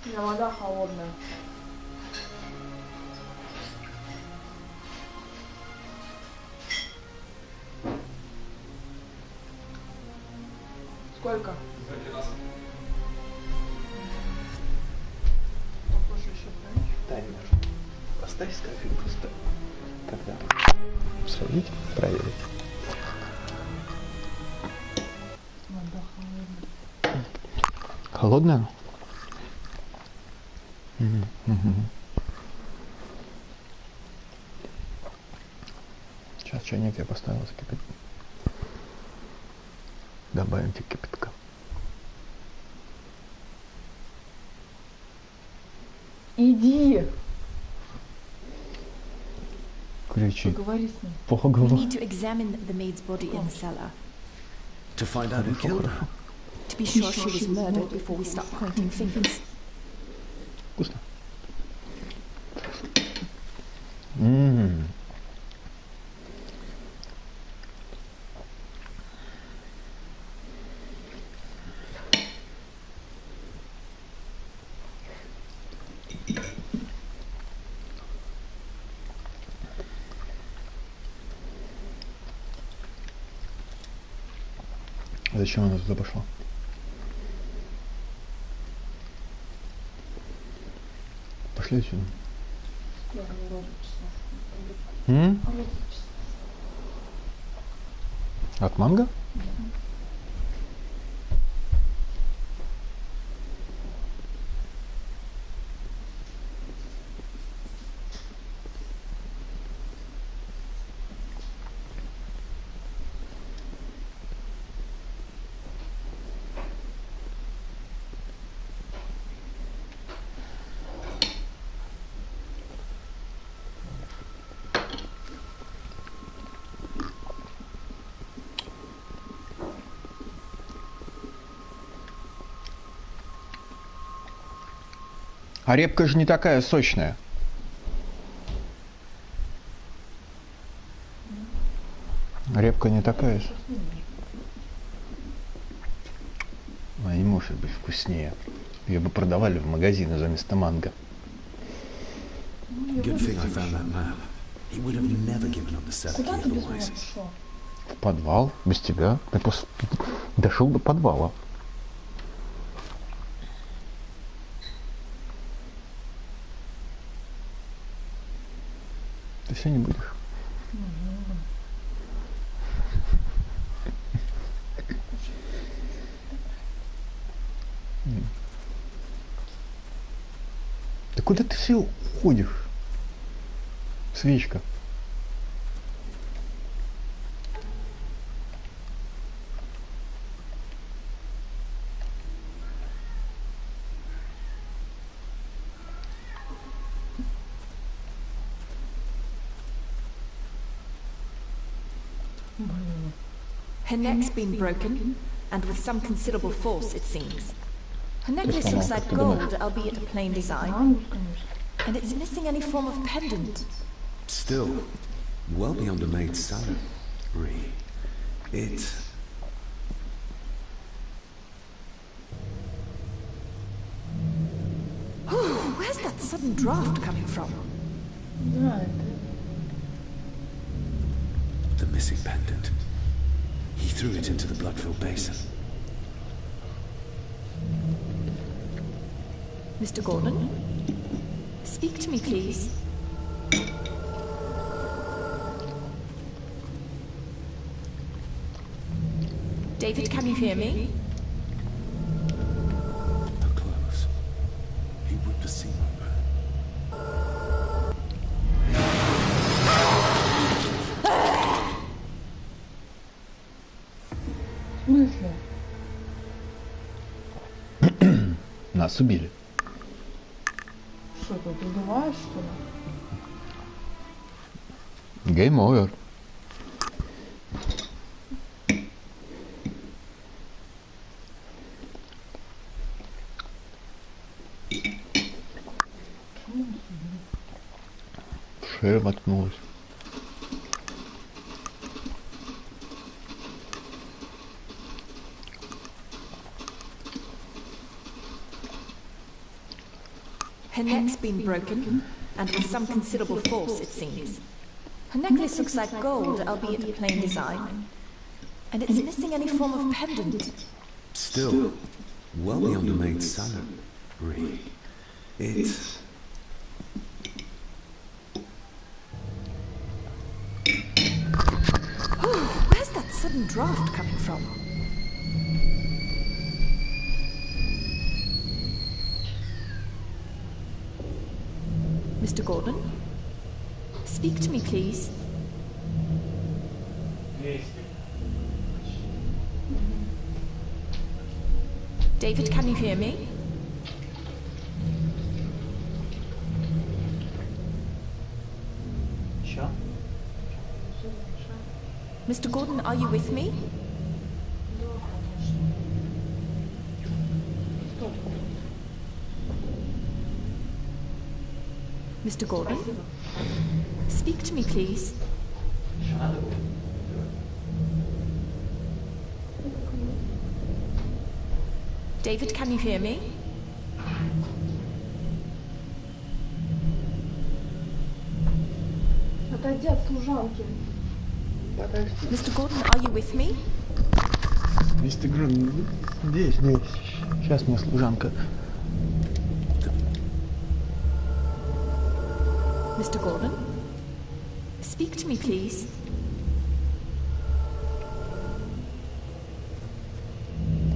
меня вода холодная. Сколько? Похоже еще раньше. Таймер. Поставь, скажи просто. Когда? Сравнить, проверить. Вода холодная. Холодная? Угу. Сейчас чайник я поставил закипятить. Добавим тебе кипятка. Иди! Кричи. Поговори с ним. Поговори. We need to examine the maid's body in the cellar. To find out who killed her. To be sure she was murdered before we start pointing fingers. Вкусно. Зачем она туда пошла? Пошли отсюда. От манго? А репка же не такая сочная. Репка не такая. Она не может быть вкуснее. Ее бы продавали в магазине заместо манго. Good thing I found that map. He would have never given up the cellar Куда key ты без меня otherwise. пошел? В подвал? Без тебя? Ты просто дошел до подвала. Ты все не будешь? Да куда ты все уходишь? Свечка. Her neck's been broken, and with some considerable force, it seems. Her necklace looks like gold, albeit a plain design, Ангус, конечно. and it's missing any form of pendant. Still, well beyond a maid's salary. It... Where's that sudden draft coming from? Да, это... the missing pendant. He threw it into the blood-filled basin. Mr. Gordon? Speak to me, please. David, can you hear me? The clothes. He whipped a seam over. В смысле? Нас убили. Что, ты убиваешь, что ли? Game over. Шея воткнулась. Her neck's been broken, and with some considerable force, it seems. Her necklace looks like gold, albeit a plain design. And it's missing any form of pendant. Still, well beyond a maid's salary. It's... Where's that sudden draft coming from? Mr. Gordon? Speak to me, please. David, can you hear me? Mr. Gordon, are you with me? Mr. Gordon? Speak to me, please. David, can you hear me? Отойди от служанки. Mr. Gordon, are you with me? Мистер Грин, здесь. Сейчас мне служанка. Mr. Gordon? Speak to me, please.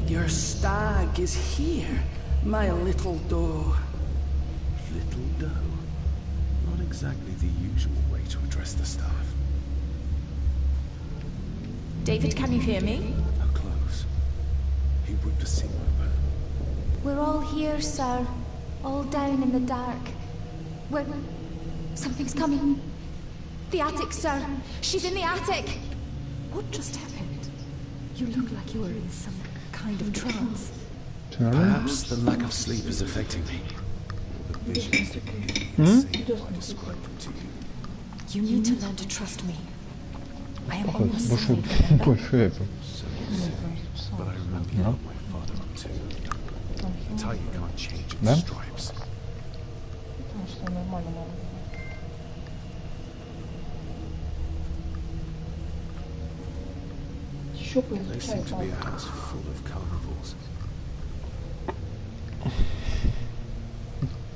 Your stag is here, my little doe. Little doe. Not exactly the usual way to address the staff. David, can you hear me? How close? He whipped the seam open. We're all here, sir. All down in the dark. Something's coming. The attic, sir. She's in the attic. What just happened? You look like you were in some kind of trance. Perhaps the lack of sleep is affecting me. The visions that can get insane if I describe them to you. You need to learn to trust me. I am on your Больше side. больше это. So you say, but I remember you got my father up too. A tie you can't change its Да? stripes. Потому что нормально надо. Еще They поизучай seem to be a там. house full of carnivals.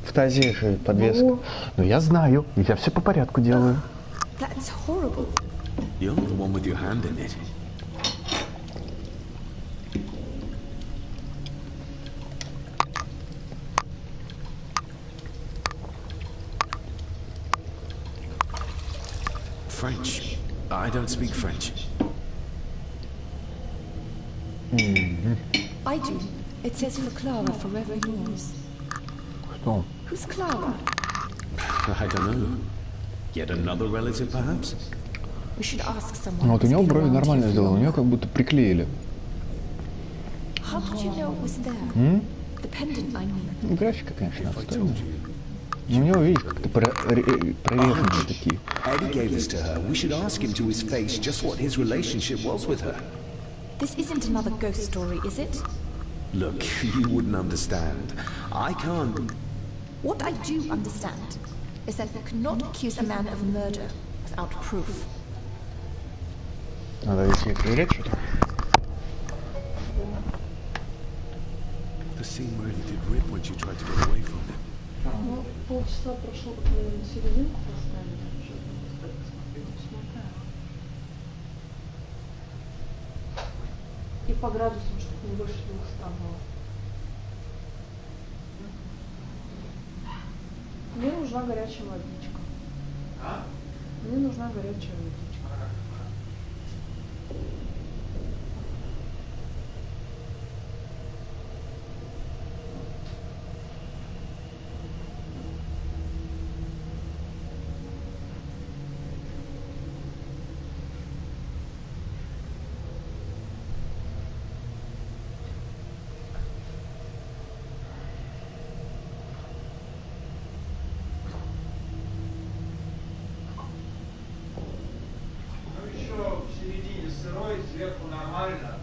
В тазе же подвеска. Ну. Ну я знаю, я все по порядку делаю. That's horrible. You're not the one with your hand in it. French. I don't speak French. I do. It says for Clara, forever yours. Что? Who's Clara? I don't know. Yet another relative, perhaps? We should ask someone. Ну вот у who's него been брови around нормально here for сделаны, у long. нее как будто приклеили. How did you know it was there? The pendant, I mean. Ну, графика, конечно, If I отстойная. told you. Но у него, видишь, как-то прореженные такие. Eddie gave this to her. We should ask him to his face just what his relationship was with her. This isn't another ghost story, is it? Look, you wouldn't understand. I can't... What I do understand is that you cannot accuse a man of murder without proof. Надо идти проверять что-то. The scene really did rip when she tried to get away from him. Ну, полчаса прошло, как мы на серединку поставили. Что-то посмотрим. И по градусам, чтобы не больше 200 было. Мне нужна горячая водичка. Мне нужна горячая водичка. Сверху нормально,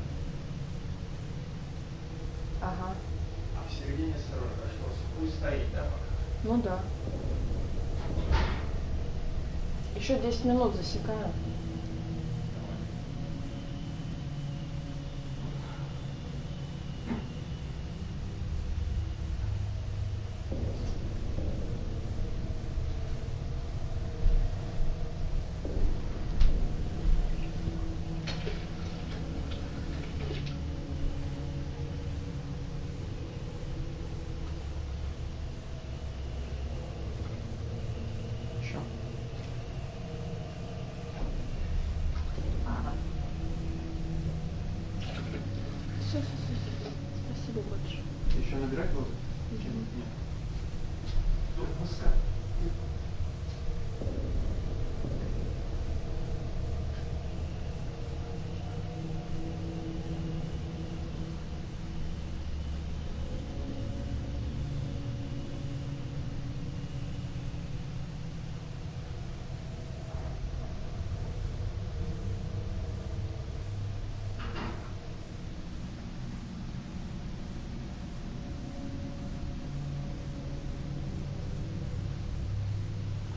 Ага. а в середине сырой. Так что пусть стоит, да, пока? Ну да. Еще 10 минут засекаем. Все. Спасибо большое. Еще набирать буду? Нет.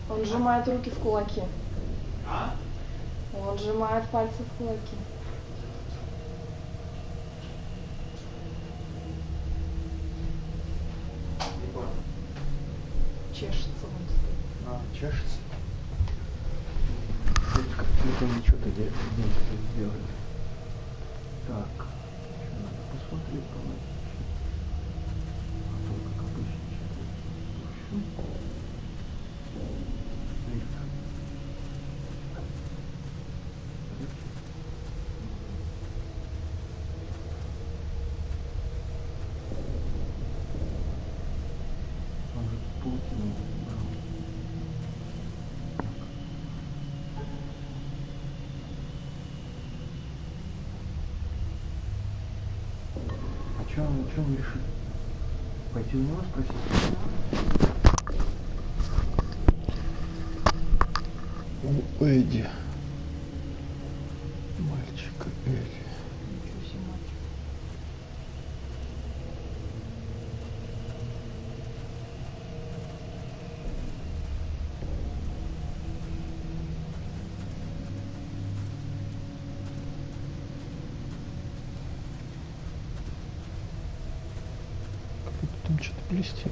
Он сжимает руки в кулаки. А? Он сжимает пальцы в кулаки. Не понял. Чешется он. Чешется? Как-то ничего-то сделали. Так. Надо посмотреть, по-моему. Как обычно. Что он решит? Пойти у него спросить? У Эдди. Мальчика Эдди. Ничего себе мальчик. Там что-то блестит.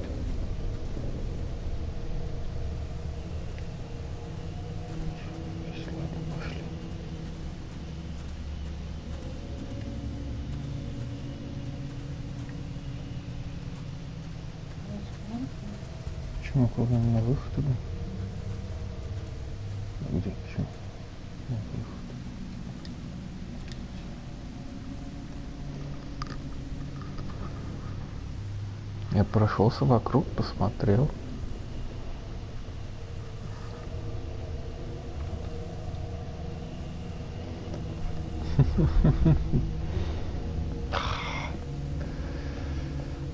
Ладно, пошли. Почему куда на выход иду? Где? Почему? На выход. Я прошелся вокруг, посмотрел.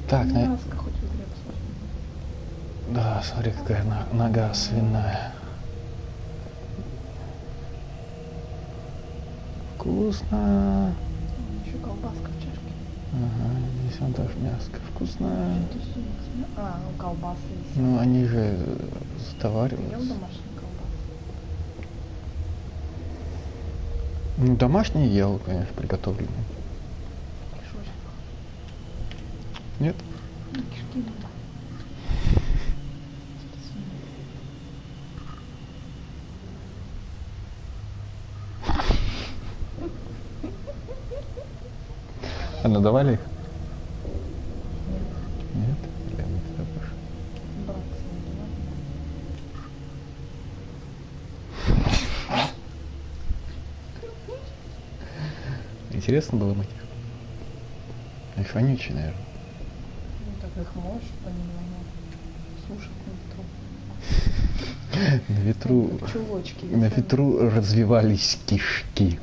Так, Мяско хоть в игре посмотри. да, смотри, какая нога свиная. Вкусно. Еще колбаска в чашке. Ага, здесь он тоже мяско. Вкусно. А, ну колбасы есть. Ну, они же Ел затовариваются. домашнюю колбасу? Ну, домашний ел, конечно, приготовленный. Кишочек. Нет? Ну, кишки надо. А надавали их? Нет? Блин, это больше. Браться не надо. Интересно было мыть их. Они вонючие, наверное. Ну так их моешь, они не сушат на ветру. На ветру, Чулочки. на ветру развивались кишки.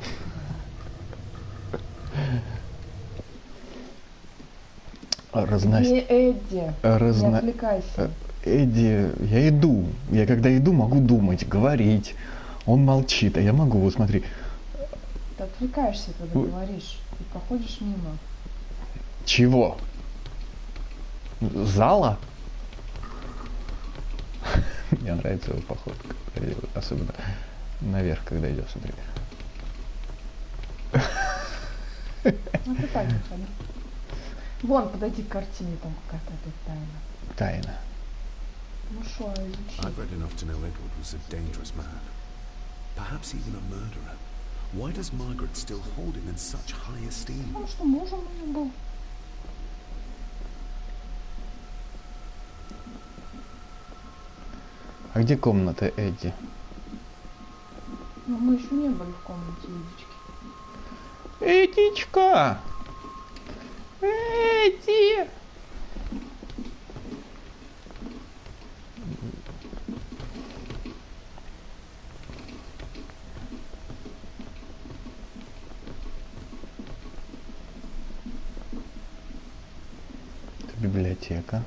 Не Эдди, не отвлекайся. Эдди, я иду. Я когда иду, могу думать, говорить. Он молчит, а я могу, вот смотри. Ты отвлекаешься, когда говоришь. Ты проходишь мимо. Чего? Зала? Мне нравится его походка. Особенно наверх, когда идет, смотри. Ну ты так не ходи. Вон, подойди к картине, там какая-то опять тайна. Тайна. Ну шо, изучи. I've read enough to know Edward was a dangerous man. Perhaps even a murderer. Why does Margaret still hold him in such high esteem? Потому что мужем у него был. А где комната Эдди? Но мы еще не были в комнате Эдички. Эдичка! Эдди! Это библиотека.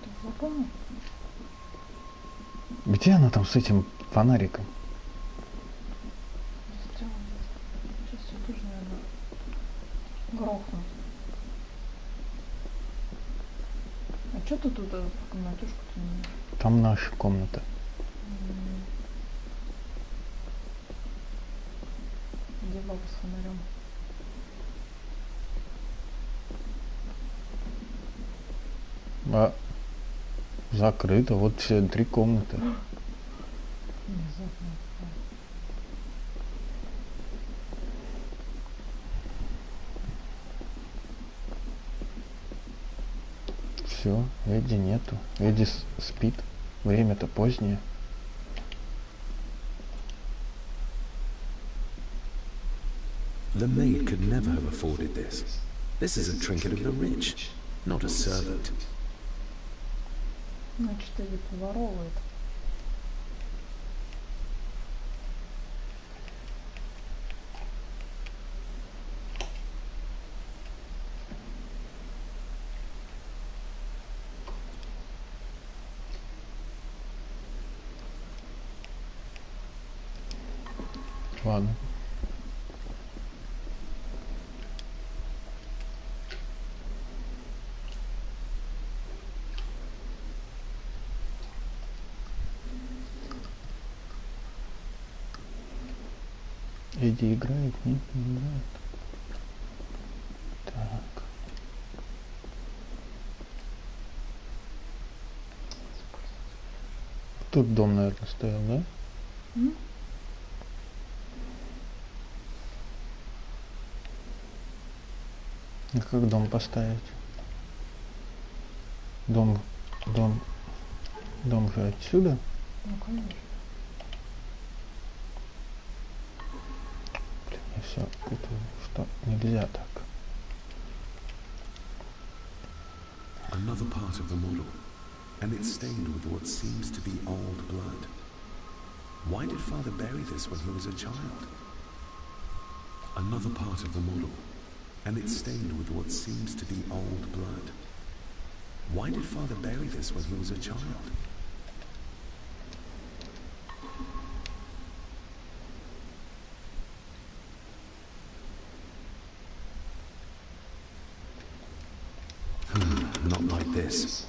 Ты запомнил? Где она там с этим фонариком? Сделано. Сейчас все тоже, наверное, грохнут. А что ты тут комнатушку-то не... Там наша комната. Где баба с фонарем? А закрыто. Вот все 3 комнаты. Внезапно. Все, Эдди нету. Эдди спит. Время-то позднее. The maid could never have afforded this. This is a trinket of the rich, not a servant. Значит, Эдди поворовывает. Ладно. Эдди играет? Нет, не играет. Так. Тут дом, наверное, стоял, да? А как дом поставить? Дом же отсюда? Ну, конечно. Блин, я все путаю, что нельзя так. Another part of the model, and it's stained with what seems to be old blood. Why did Father bury this when he was a child? Another part of the model, and it's stained with what seems to be old blood. Why did Father bury this when he was a child? Not like this.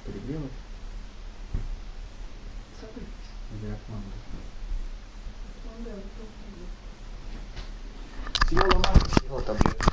Переделать? Или окно? Съела мама, съела таблетку.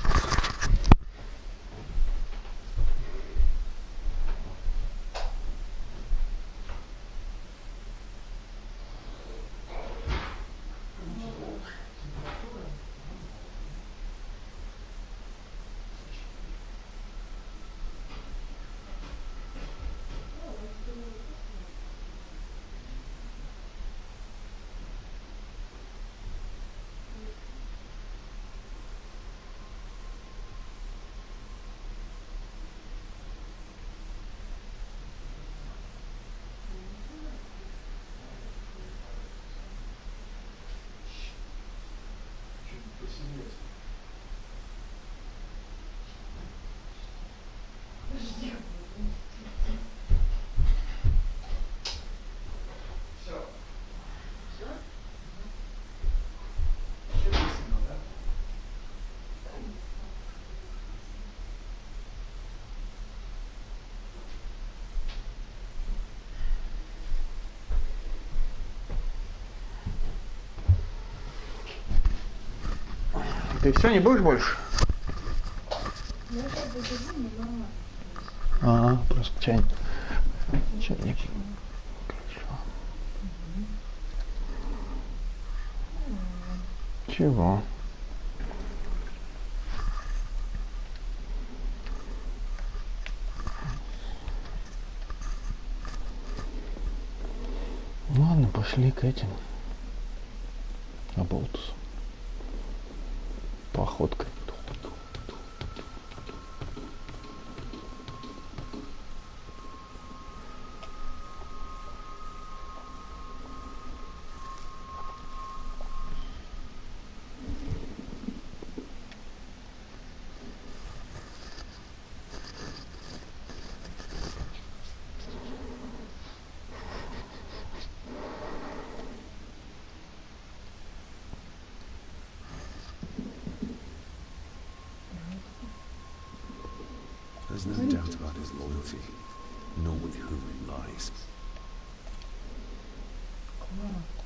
Ты все, не будешь больше? Просто чайник. Чайник. Хорошо. Чего? Ладно, пошли к этим. Оболтусу. Походкой. There's no doubt about his loyalty, nor with whom it lies.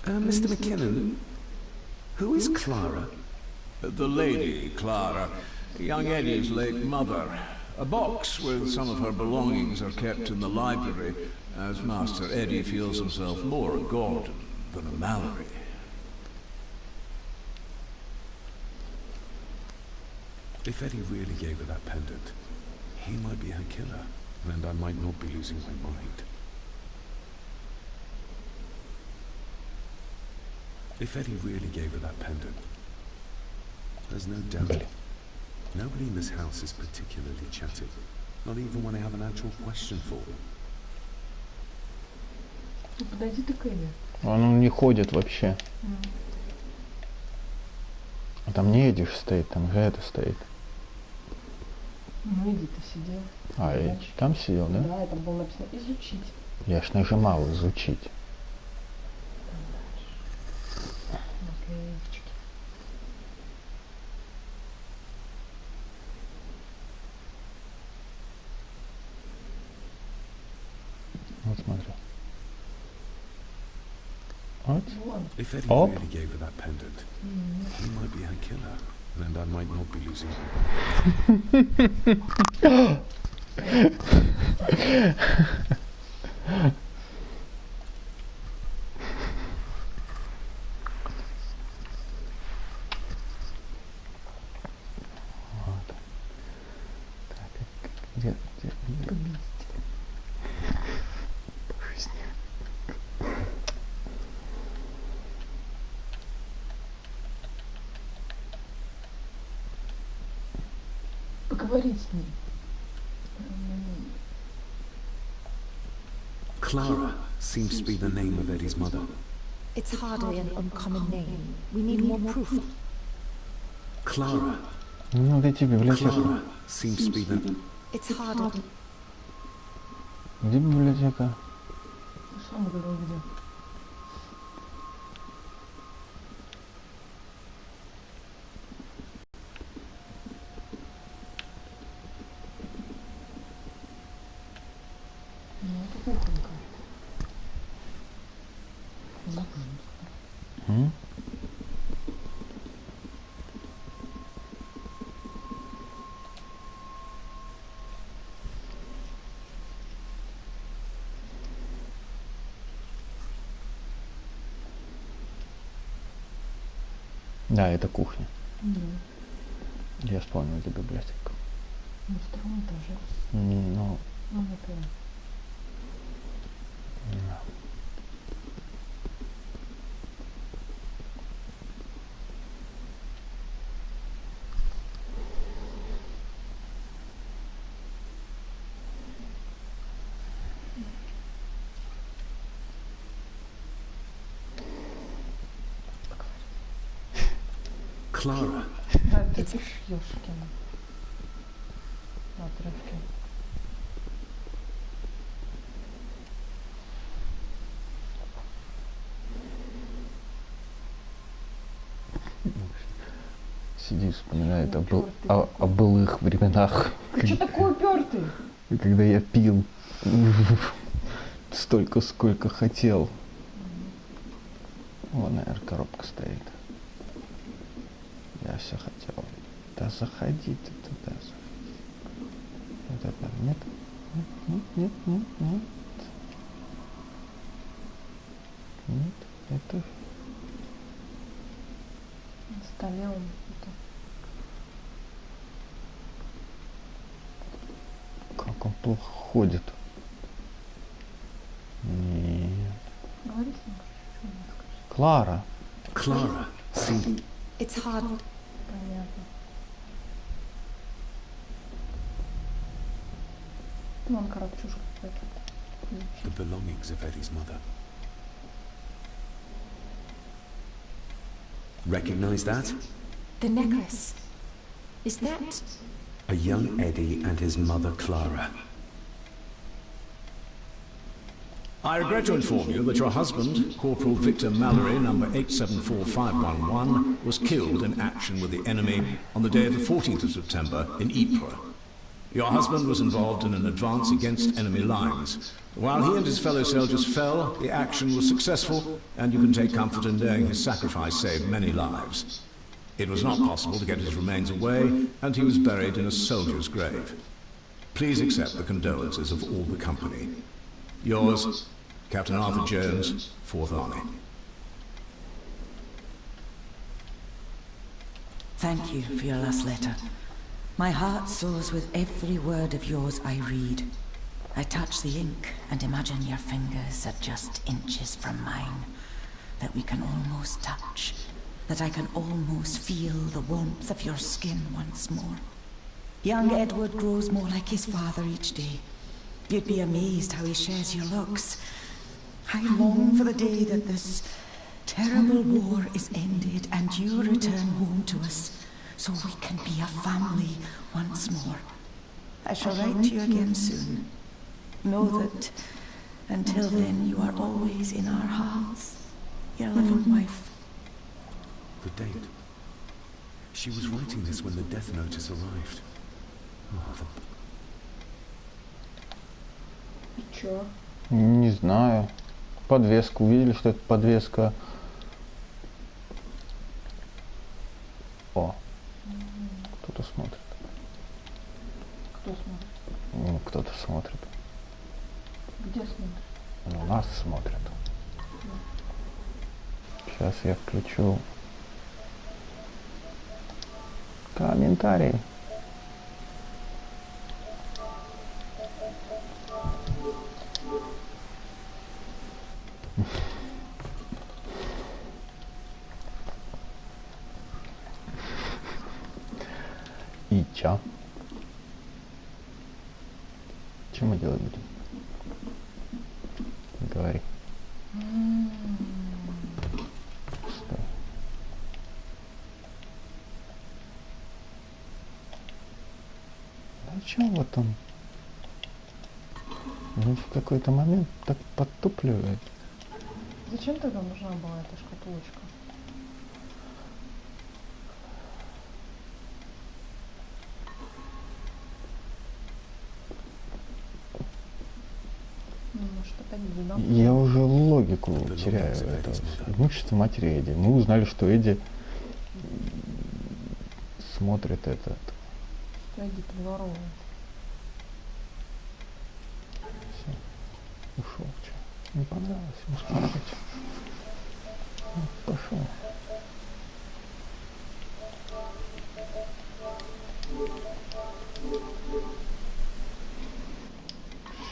Mr. McKinnon, who is Clara? The lady, Clara, young Eddie's late mother. A box with some of her belongings are kept in the library, as Master Eddie feels himself more a Gordon than a Mallory. If Eddie really gave her that pendant, he might be her killer, and I might not be losing my mind. If Eddie really gave her that pendant, there's no doubt. Nobody in this house is particularly chatty, not even when I have an actual question for them. Подойди ты к Эдди. Он не ходит вообще. А там не Эдди стоит, там же это стоит. Ну иди, ты сидел. И там сидел, да? Да, там было написано изучить. Я ж нажимал изучить. Наклеечки. Вот смотри. Вот. If Eddie Up. really gave her that pendant, he might be her killer, and I might not be losing my mind. Вот. Так, где? Поговорить с ним. Clara seems to be the name of Eddie's mother. It's hardly an uncommon name. We need more proof. Clara. Ну, дойти в библиотеку. Clara seems to be the... It's hardly... Где библиотека? Что он говорил, где? Ну, это кухонька. М? Да, это кухня. Да. Я вспомнил, где библиотека. На втором этаже. Ну, Ну, на первом. да. Clara. Да, ты Ёшкина. Отрывки. Сиди, вспоминает о былых временах. Ты что такой упертый? Когда я пил столько, сколько хотел. Вон, наверное, коробка стоит. Я все хотел. Да заходи ты туда. Вот это. Нет. Нет. Нет, это... На столе он это. Как он плохо ходит. Нет. Говори с ним, что он скажет. Клара. Clara, see, It's hard. Понятно. Ну, он коробчушка какая-то. The belongings of Eddie's mother. recognize that? The necklace. Is that... A young Eddie and his mother Clara. I regret to inform you that your husband, Corporal Victor Mallory, number 874511, was killed in action with the enemy on the day of the 14th of September in Ypres. Your husband was involved in an advance against enemy lines. While he and his fellow soldiers fell, the action was successful, and you can take comfort in knowing his sacrifice saved many lives. It was not possible to get his remains away, and he was buried in a soldier's grave. Please accept the condolences of all the company. Yours, Captain Arthur Jones, 4th Army. Thank you for your last letter. My heart soars with every word of yours I read. I touch the ink and imagine your fingers are just inches from mine, that we can almost touch, that I can almost feel the warmth of your skin once more. Young Edward grows more like his father each day. You'd be amazed how he shares your looks. I long for the day that this terrible war is ended and you return home to us, so we can be a family once more. I shall write to you again soon. Know that until then you are always in our hearts. Your loving wife. The date. She was writing this when the death notice arrived. Oh, И чё? Не знаю. Подвеску. Увидели, что это подвеска. О. Кто-то смотрит. Кто смотрит? Ну, кто-то смотрит. Где смотрит? Ну, нас смотрят. Сейчас я включу комментарии. И чё? Что мы делать будем? Говори. Стой. Ну чё вот он? Ну в какой-то момент так подтупливает. Зачем тогда нужна была эта шкатулочка? Ну, может, опять беда? Я уже логику теряю. Это имущество матери Эдди. Мы узнали, что Эдди смотрит этот. Эдди подворовывает. Все. Ушел. Че? Не понравилось ему смотреть. Ну, пошел.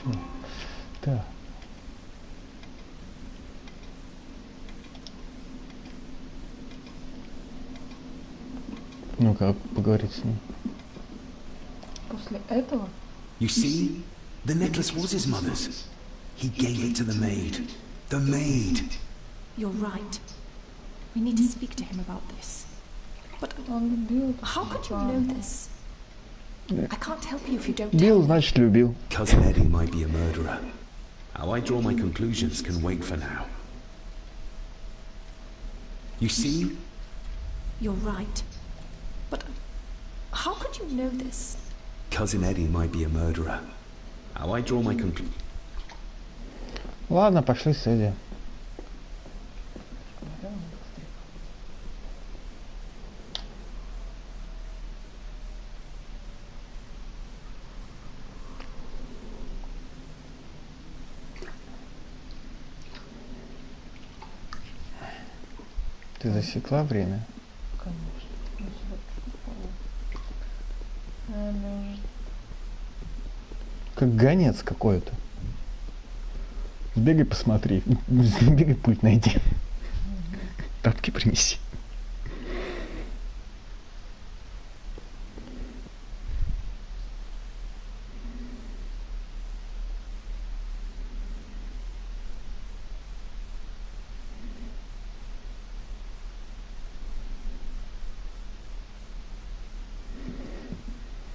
Все. Так. Ну как поговорить с ним? После этого? You see? The necklace was his mother's. He gave it to the maid. The maid! You're right. We need to speak to him about this. But Он любил. how could you know this? I can't help you if you don't Бил, tell me. значит, любил. Cousin Eddie might be a murderer. How I draw my conclusions can wait for now. You see? You're right. But how could you know this? Cousin Eddie might be a murderer. How I draw my conclusions... Ладно, пошли с Эдди. Ты засекла время? Конечно. Наверное, уже... Как гонец какой-то. Сбегай, посмотри. Сбегай, пульт найди. Тапки принеси.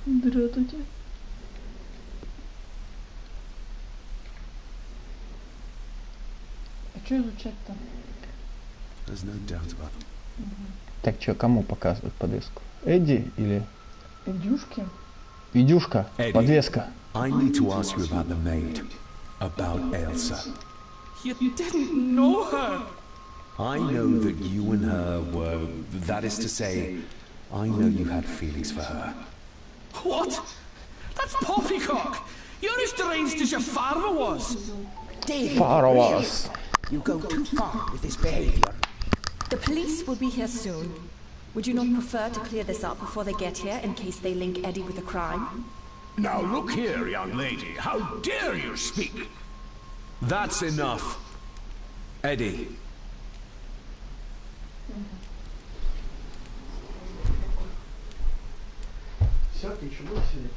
Здравствуйте. А что изучать-то? There's no doubt about it. Так, что, кому показывают подвеску? Эдди или... Индюшки? Идюшка, Эдди. подвеска. I need to ask you about the maid. About Elsa. You didn't know her. I know that you and her were... That is to say, I know you had feelings for her. What? That's poppycock. You're as deranged as your father was. David, Фаровас. you go too far with this behavior. The police will be here soon. Would you not prefer to clear this up before they get here in case they link Eddie with the crime? Now look here, young lady. How dare you speak? That's enough. Eddie. Все, ты чего сидишь?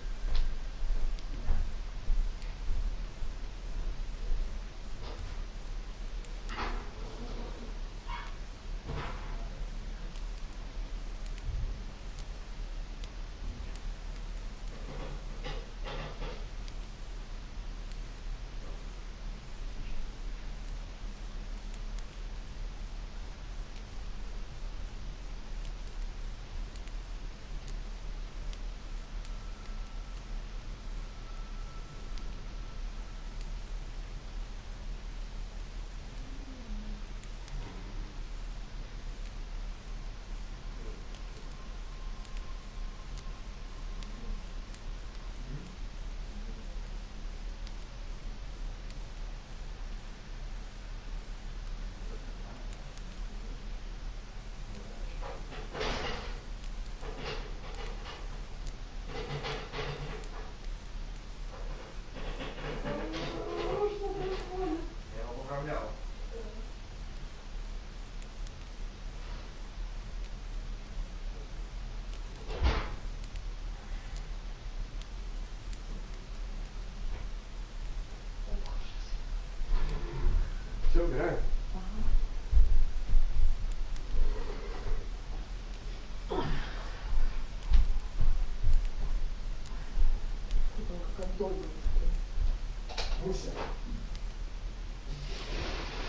Все, убираем.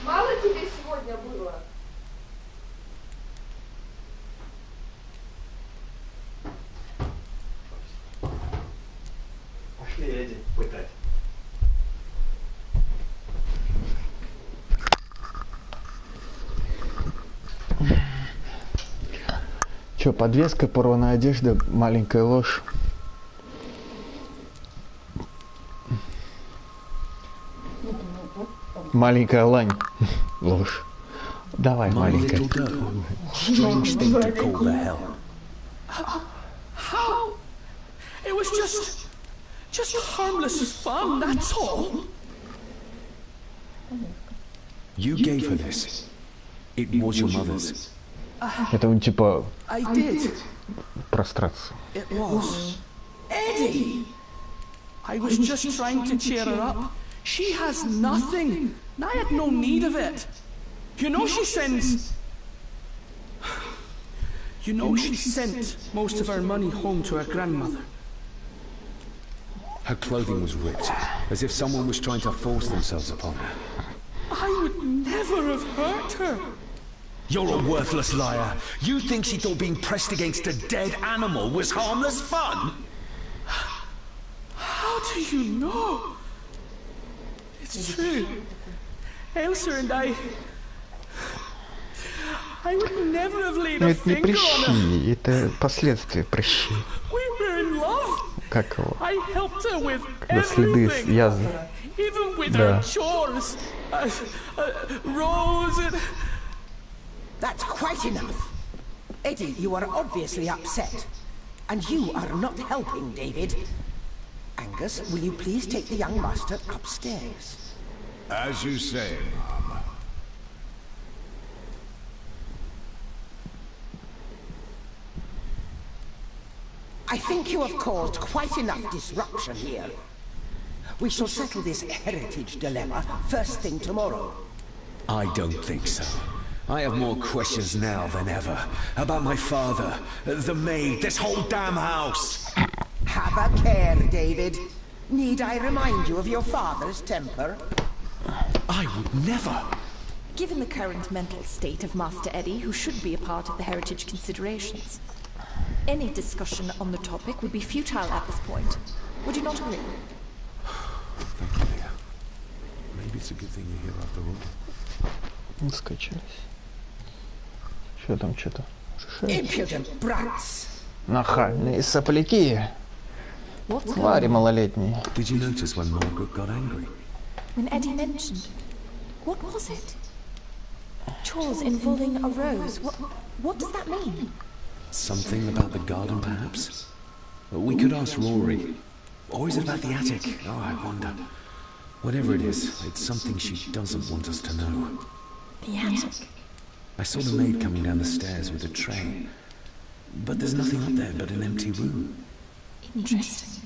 Мало тебе сегодня было? Пошли, Эдди, пытать. Че, подвеска, порванная одежда, маленькая ложь. Маленькая лань. Ложь. Давай, My маленькая. little girl. Strange thing to call the hell. How? It was just harmless fun, that's all. You gave her this. It was your mother's. Это он типа I did. прострация. It was. Eddie! I was just trying to cheer her up. She has nothing. And I had no need of it. You know she sends... You know she sent most of her money home to her grandmother. Her clothing was ripped, as if someone was trying to force themselves upon her. I would never have hurt her. You're a worthless liar. You think she thought being pressed against a dead animal was harmless fun? How do you know? It's true. Elsa and I would never have laid Ну a это не finger on her. прыщи, это последствия прыщей. We were in love. Как его? I helped her with Когда следы everything. язв. Even with Да. her chores. Rose and... That's quite enough. Eddie, you are obviously upset. And you are not helping, David. Angus, will you please take the young master upstairs? As you say, Mom. I think you have caused quite enough disruption here. We shall settle this heritage dilemma first thing tomorrow. I don't think so. I have more questions now than ever. About my father, the maid, this whole damn house. Have a care, David. Need I remind you of your father's temper? I would never. Given the current mental state of Master Eddie, who should be a part of the heritage considerations, any discussion on the topic would be futile at this point. Would you not agree? Thank you, Leah. Maybe it's a good thing you're here after all. Скачались. Что там, что-то? Impudent brats! Нахальные сопляки. Твари малолетние. Did you notice when Margaret got angry? When Eddie mentioned... What was it? Chores involving a rose. What does that mean? Something about the garden, perhaps? We could ask Rory. Or is it about the attic? Oh, I wonder. Whatever it is, it's something she doesn't want us to know. The attic. I saw the maid coming down the stairs with a tray. But there's nothing up there but an empty room. Interesting.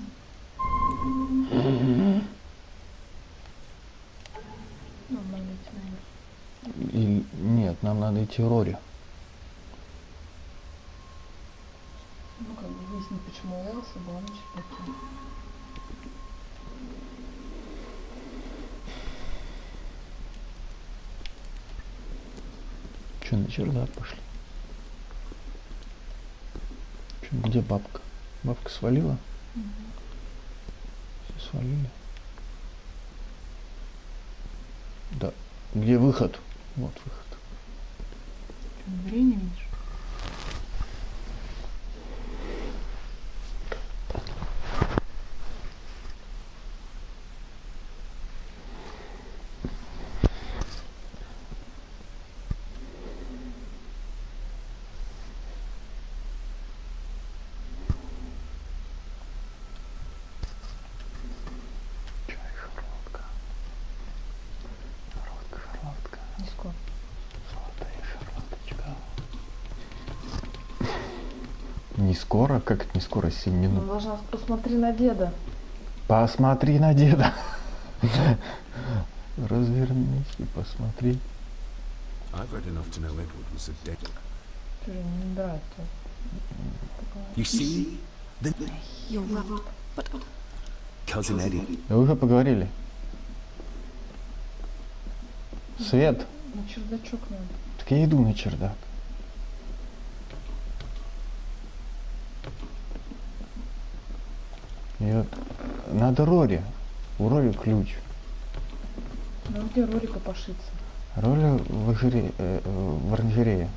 И, нет, нам надо идти Рори. Ну, как бы выяснить, почему Элса была на чердаке. Че, на чердак пошли? Че, где бабка? Бабка свалила? Все свалили. Да. Где выход? Вот выход. Дверей не видишь? Не скоро? Как это не скоро? 7 минут. Ну, должна посмотри на деда. Посмотри на деда. Развернись и посмотри. I've read enough to know Edward was a dead. Ты же не драть. You see? You're right. But... Cousin Eddie. Да вы уже поговорили. Свет. На чердачок надо. Так я иду на чердак. Надо Рори. У Рори ключ. Ну где Рори копошится? Рори в оранжерее.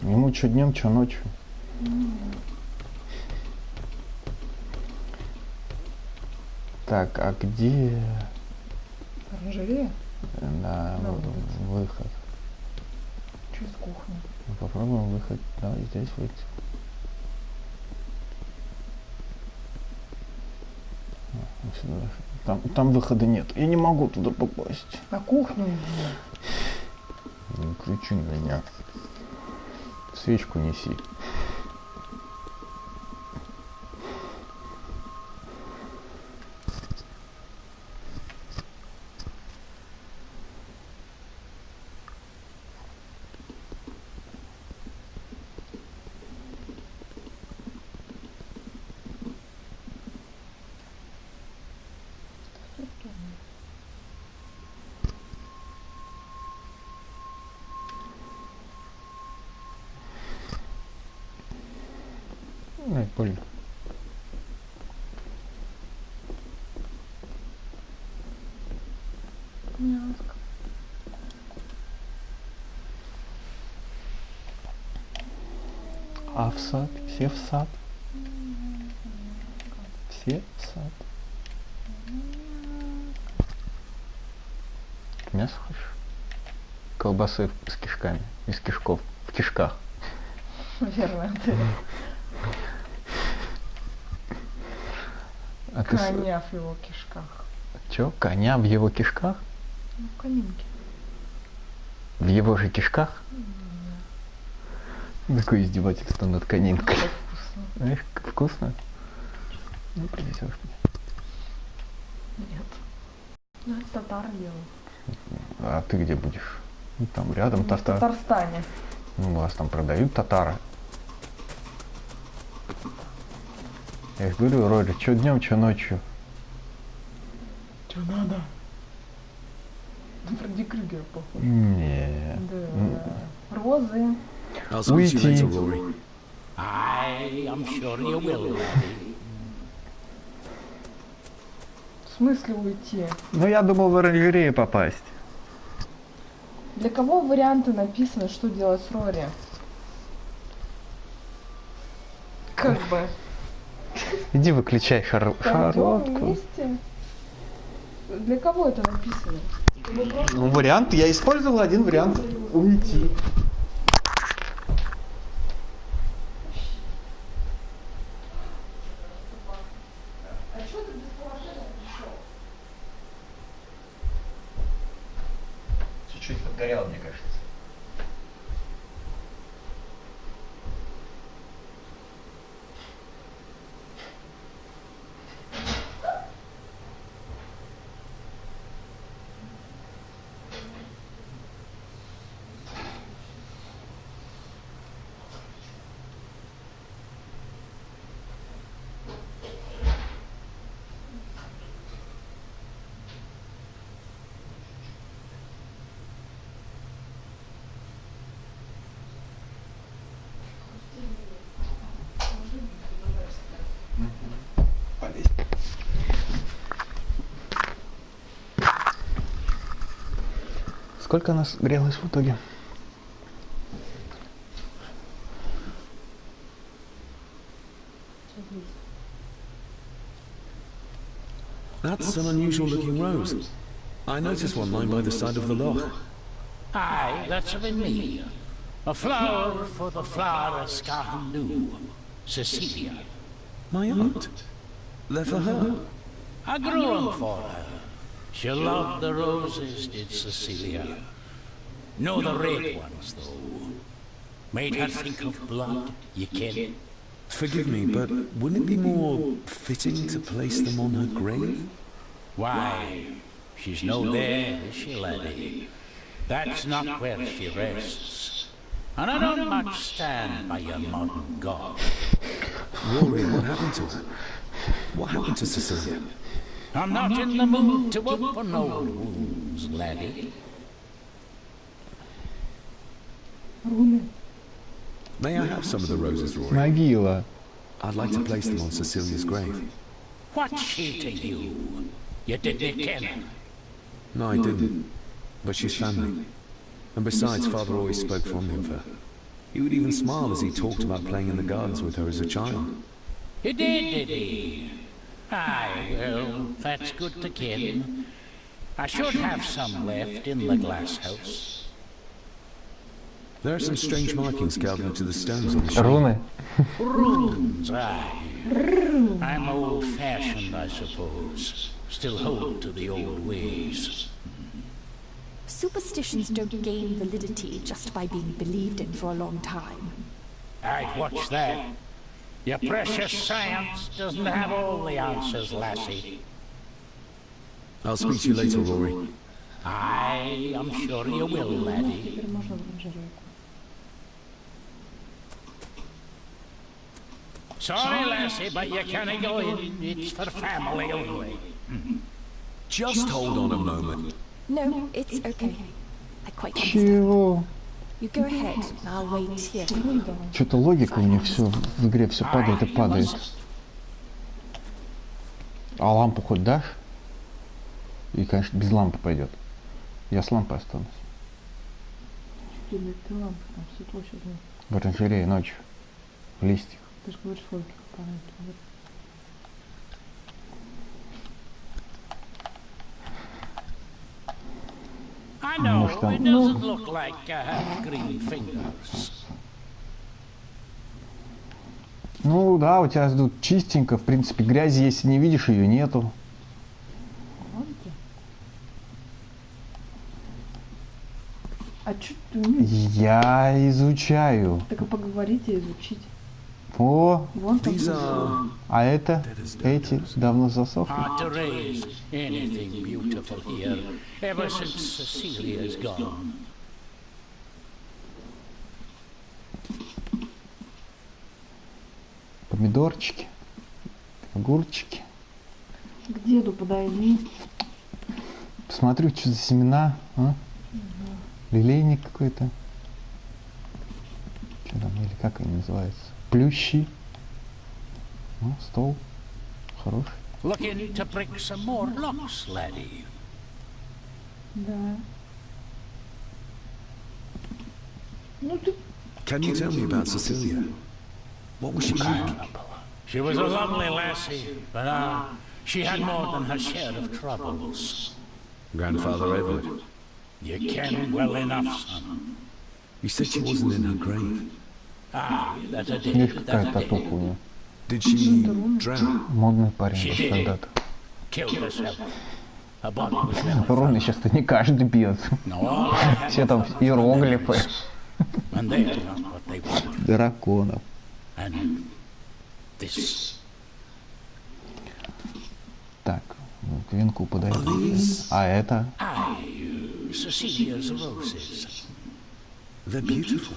Ему что днем, что ночью. Так, а где... Оранжерея? Да, выход. Через кухню. Ну, попробуем выход. Давай здесь выйти. Там выхода нет. Я не могу туда попасть. На кухню иди. Не кричи на меня. Свечку неси. Ай, больно. Мягко. А в сад? Все в сад? Все в сад? мясо хочешь? Колбасы с кишками, из кишков, в кишках. Верно, ты. А ты Коня в его кишках. Чё? Коня в его кишках? Ну, конинки. В его же кишках? Какое издевательство над конинкой. Как вкусно. Эх, как вкусно. Ну, привезешь мне. Нет. Ну, это татары делают. А ты где будешь? Ну, там рядом В татар. Татарстане. Ну, у вас там продают татары. Я же говорю, Роли, что днем, что ночью. Что надо? Фредди Крюгер, похоже. Не. Да. Розы. I'll speak to you later, Уйти. Rory. I'm sure you will, laddie. В смысле уйти? Ну, я думал в оранжерею попасть. Для кого варианты написаны, что делать с Рори? Как бы. Иди выключай Пойдем шарлотку. вместе. Для кого это написано? Ну, вариант, я использовал один вариант. Уйти. А что ты без положения пришел? Чуть-чуть подгорел, мне кажется. Сколько она грелась в итоге? That's an unusual looking rose. I noticed one lying by the side of the loch. Aye, that's been me. A flower for the flower Scarhan knew. Cecilia. My aunt. They're for her. I grew 'em for her. She loved the roses, did Cecilia. No, the red ones, though. Made her think of blood, you ken. Forgive me, but wouldn't it be more fitting to place them on her grave? Why, she's no there, is she, laddie? That's not where she rests. And I don't much stand by your modern god. Rory, what happened to her? What happened to Cecilia? I'm not in the mood to open old wounds, laddie. May I have some of the roses, Rory? Могила. I'd like to place them on Cecilia's grave. What's she to you? You didn't ken her. No, I didn't. But she's family. And besides, Father always spoke fondly of her. He would even smile as he talked about playing in the gardens with her as a child. He did he? Aye, well, that's good to ken. I should have some left in the glass house. There are some strange markings carved into the stones on the shore. Руны. Runes, aye. I'm old-fashioned, I suppose. Still hold to the old ways. Superstitions don't gain validity just by being believed in for a long time. I'd watch that. Your precious science doesn't have all the answers, lassie. I'll speak to you later, Rory. Aye, I'm sure you will, laddie. Теперь можно в оранжерейку. Sorry, lassie, but you can't go in. It's for family only. Just hold on a moment. No, it's okay. I quite understand. Чего? You go ahead, and I'll wait here. Что-то логика у них все в игре все падает и падает. А лампу хоть дашь? И, конечно, без лампы пойдет. Я с лампой останусь. Ты лампы, там светло сейчас нет. В оранжерее ночью. В листьях. Ты же говоришь, фольги падают. I Может, know, it там... doesn't look like I have green fingers. Ну да, у тебя тут чистенько, в принципе, грязи, если не видишь, ее нету. А что ты умеешь? Я изучаю. Так и поговорите, изучить. О, Вон там. а это, эти давно засохли. Hard to raise anything beautiful here, ever since Cecilia's gone. Помидорчики, огурчики. К деду подойди. Посмотрю, что за семена, а? Лилейник какой-то. Что там, или как они называются? Плющи. Ну, стол. Хороший. Looking to break some more locks, laddie. Да. Ну ты... Can you tell me about Cecilia? What was she like? She was a lovely lassie, but she had more than her share of troubles. Grandfather Edward. You ken well enough, son. You said she wasn't in her grave. Ah, that's a Есть did. какая-то That's a татуха did. у нее. Did she drown? Модный парень She был did. когда-то. Killed herself. Her body was never Руны found. сейчас-то не каждый бьет. No, all I had Все were там thoughts and иероглифы. memories. And they are not what they were. Драконов. And this. Так, ну, к венку подойди. А это? Cecilia's roses. They're beautiful.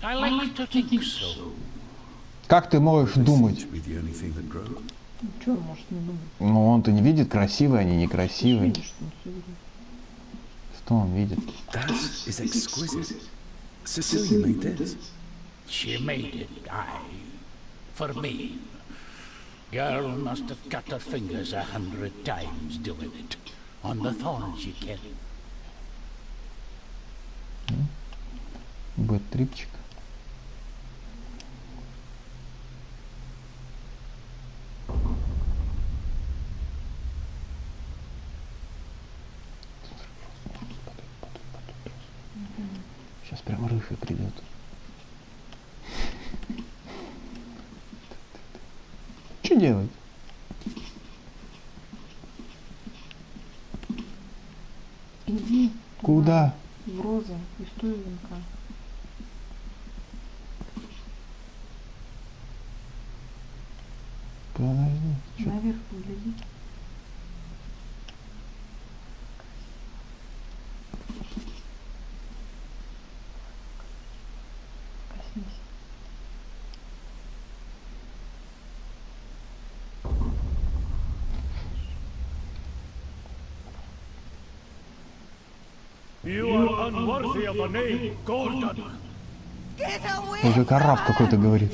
I like to think so. Как ты можешь думать? To be the only thing that grows. Ничего, может, не думать. Ну, он-то не видит, красивые они, некрасивые. Видишь, что он всё видит. Что он видит? That is exquisite. Cecilia made this. She made it, for me. Girl must have cut her fingers 100 times doing it. On the thorns, you can. Бэт-трипчик. Сейчас прям рыжий придет. Что делать? Иди. Куда? В розы, из той венка. Подожди. Чё? Наверх погляди. Коснись. You are unworthy of the name, Gordon. Уже араб какой-то говорит.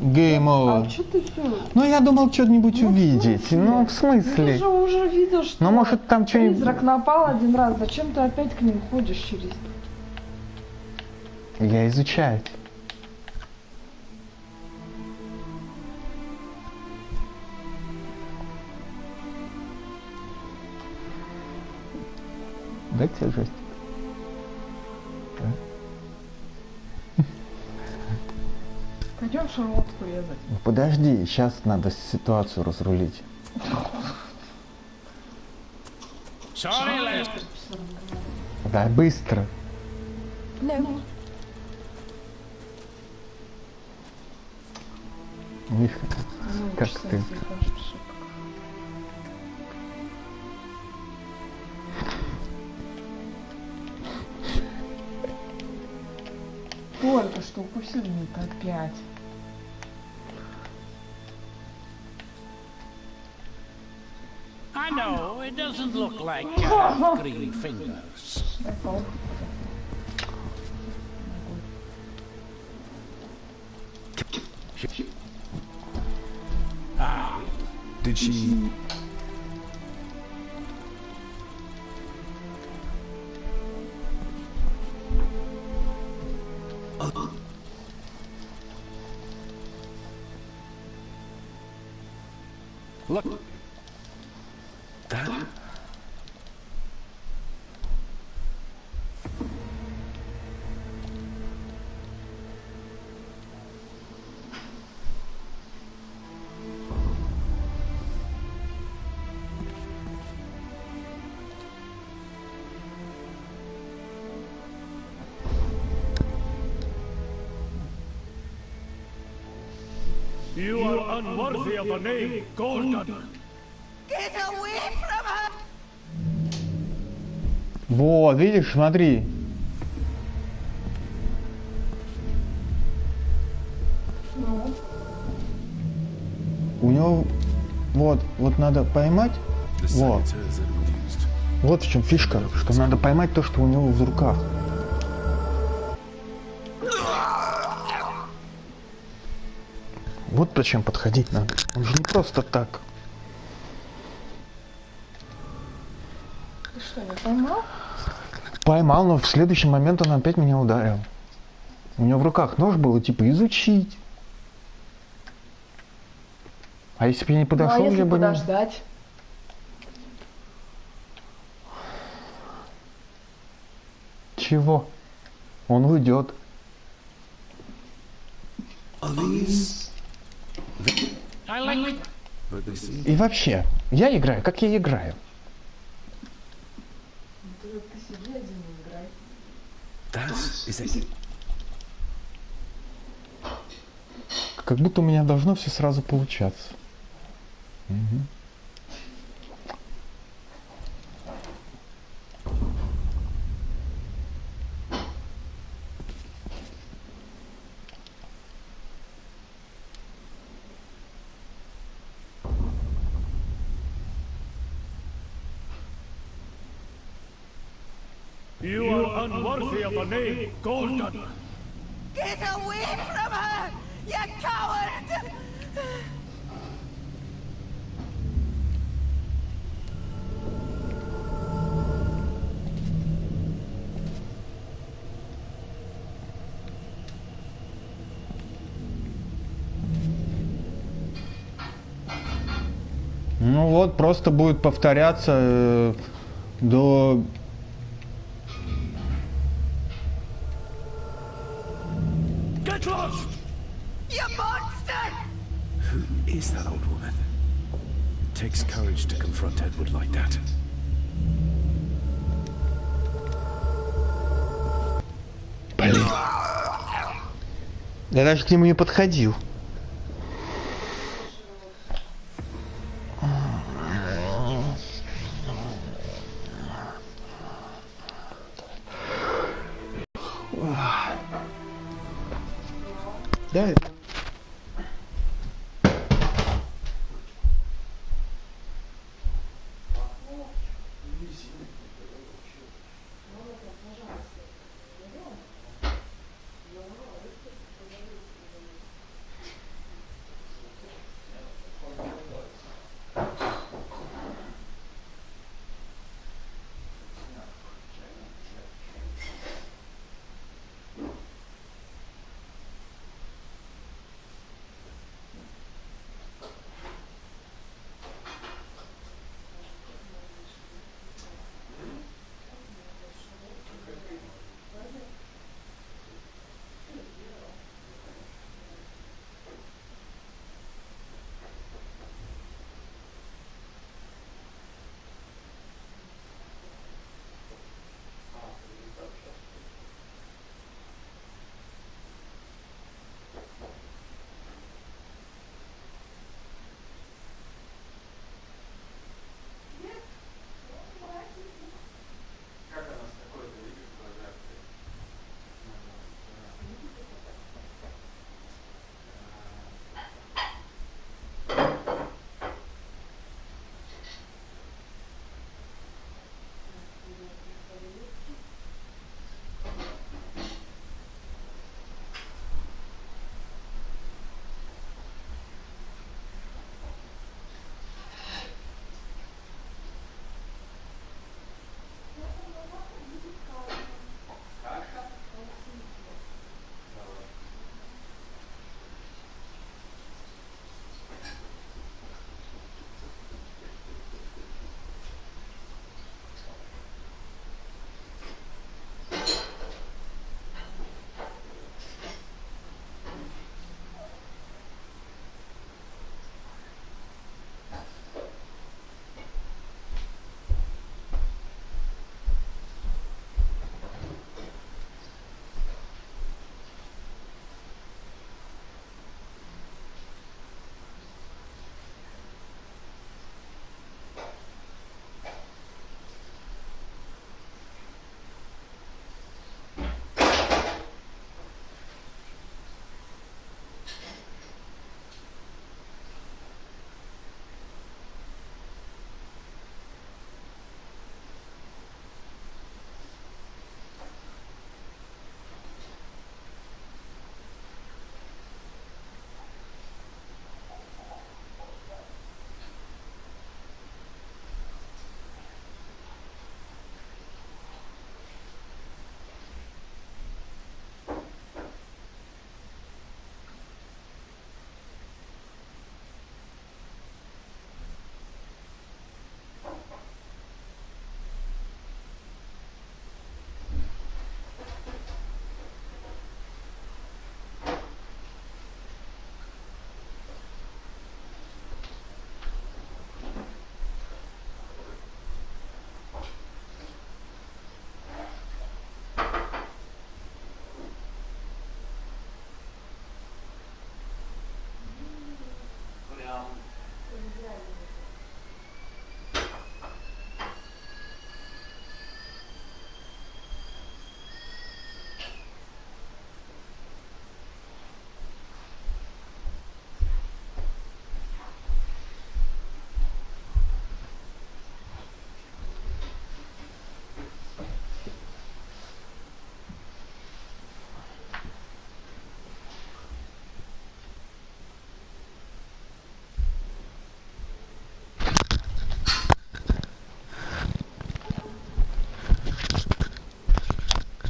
Game over. А что ты все? Ну, я думал что-нибудь увидеть. смысле? Ну, в Ты смысле? же уже видел, что Ну, может, там что-нибудь... призрак напал один раз. Зачем ты опять к ним ходишь через... Я изучаю. Дайте тебе жесть. Пойдем шарлотку резать. Ну, подожди, сейчас надо ситуацию разрулить. Sorry, lass. Да, быстро. No. Видишь, как ты... Только что укусили меня опять. I know, it doesn't look like I have green fingers. Did she... Look. That? You are unworthy of the name Gordon. Get away from her! Вот, видишь, смотри. У него вот надо поймать. Вот. Вот в чем фишка, что надо поймать то, что у него в руках. Вот зачем подходить надо. Он же не просто так. Ты что, не поймал? Поймал, но в следующий момент он опять меня ударил. У него в руках нож был, типа, изучить. А если бы я не подошел, ну, а если я бы подождать? Чего? Он уйдет. И вообще, я играю, как я играю. Как будто у меня должно все сразу получаться. Угу. You are unworthy of the name Gordon. Get away from her, you coward! Ну вот, просто будет повторяться до... Get lost! You monster! Who is that old woman? It takes courage to confront Edward like that. Блин. Я даже к нему не подходил. Да.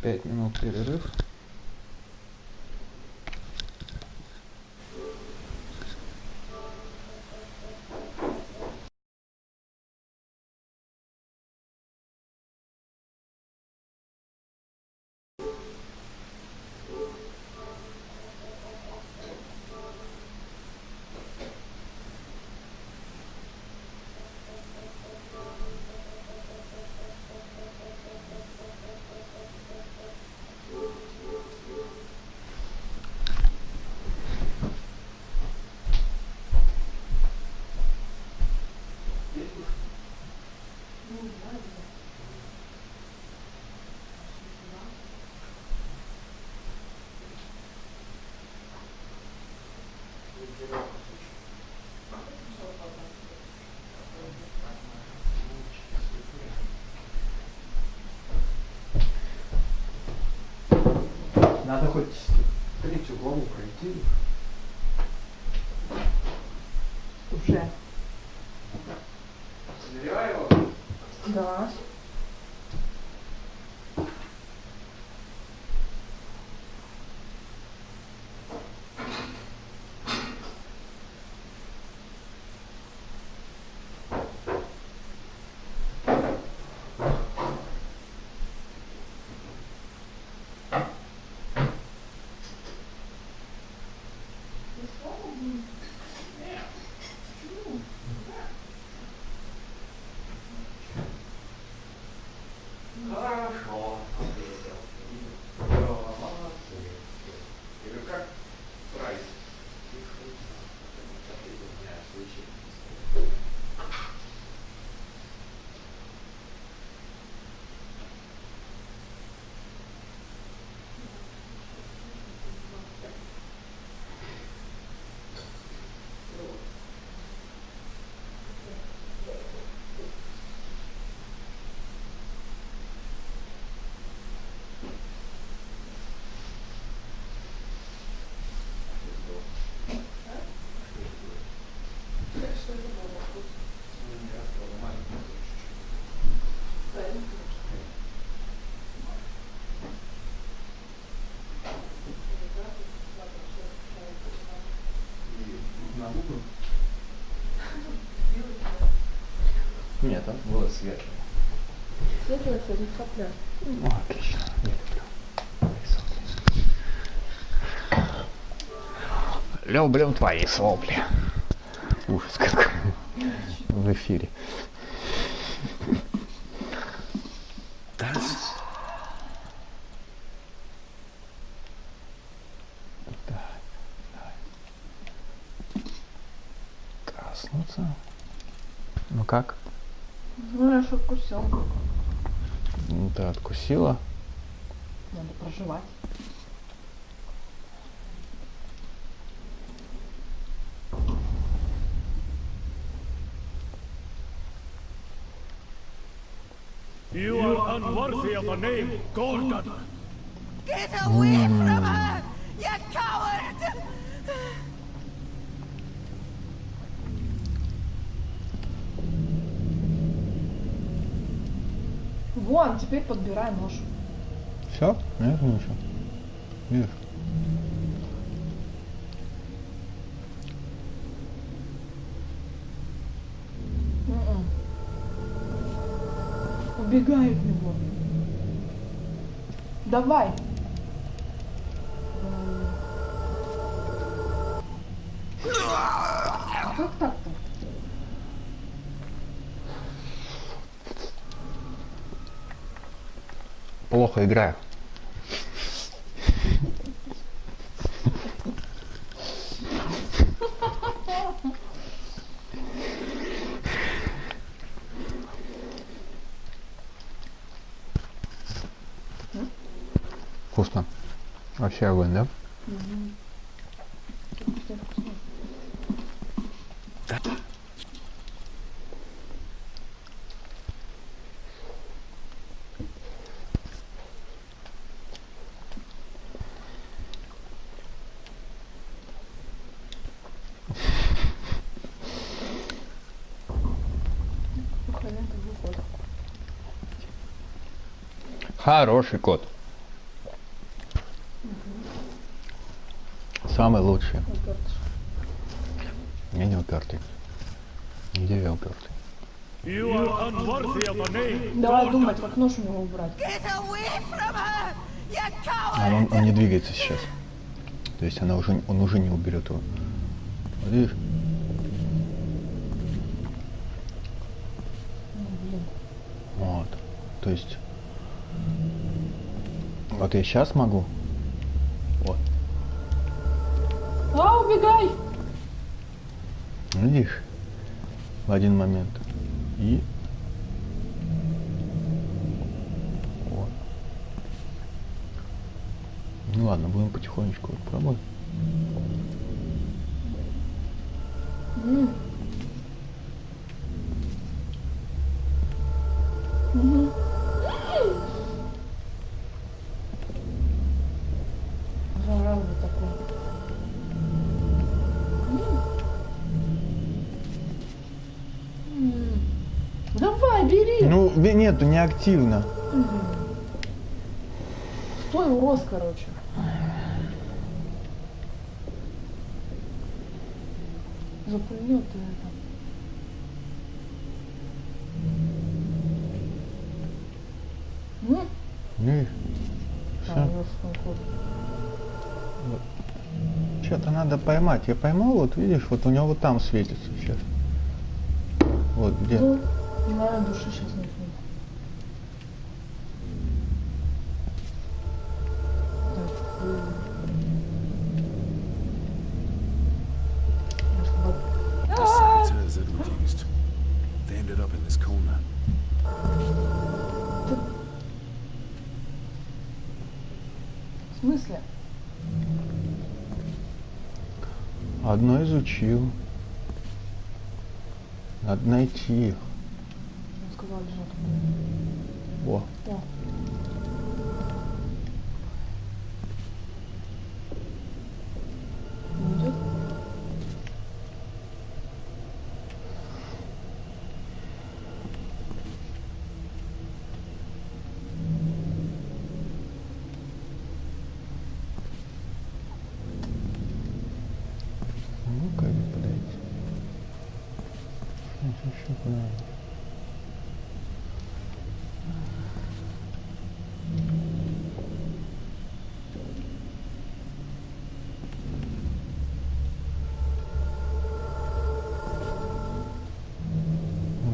5 минут перерыв. Надо хоть третью главу пройти. Уже. Забирай его? Да. Хорошо. Как прайс? Нет, там было светлое. Светлое, сегодня капля. Ну, отлично. Люблю твои сопли. Ужас какой. В эфире. Коснуться. Ну как? Ну, я ж откусил. Ну, ты откусила. Надо проживать. You are unworthy of the name Gordon. Get away from her, you coward! Вон, теперь подбирай нож. Все? Нет, ничего. Видишь? Убегай от него. Давай. Как так-то? Плохо играю. Вкусно. Вообще огонь, да? Хороший кот. Самый лучший. Я не упертый. Где я упертый? Давай думать, как нож у него убрать. Он не двигается сейчас. То есть он уже не уберет его. Вот видишь? Вот. То есть вот я сейчас могу. Вот. Убегай! Видишь? В один момент. И вот. Ну ладно, будем потихонечку пробовать. Зараза такой. Давай, бери! Ну, нету, не активно. Стой, урос, короче. Запульнет ты это. Что-то надо поймать. Я поймал, вот видишь, вот у него вот там светится сейчас. Вот где. Ну, не знаю, души сейчас нет. The saboteurs had reduced. They ended up in this corner. В смысле? Одно изучил. Надо найти их. Он сказал, лежат. О. О. Не идет? Ну-ка, подойти. Еще куда?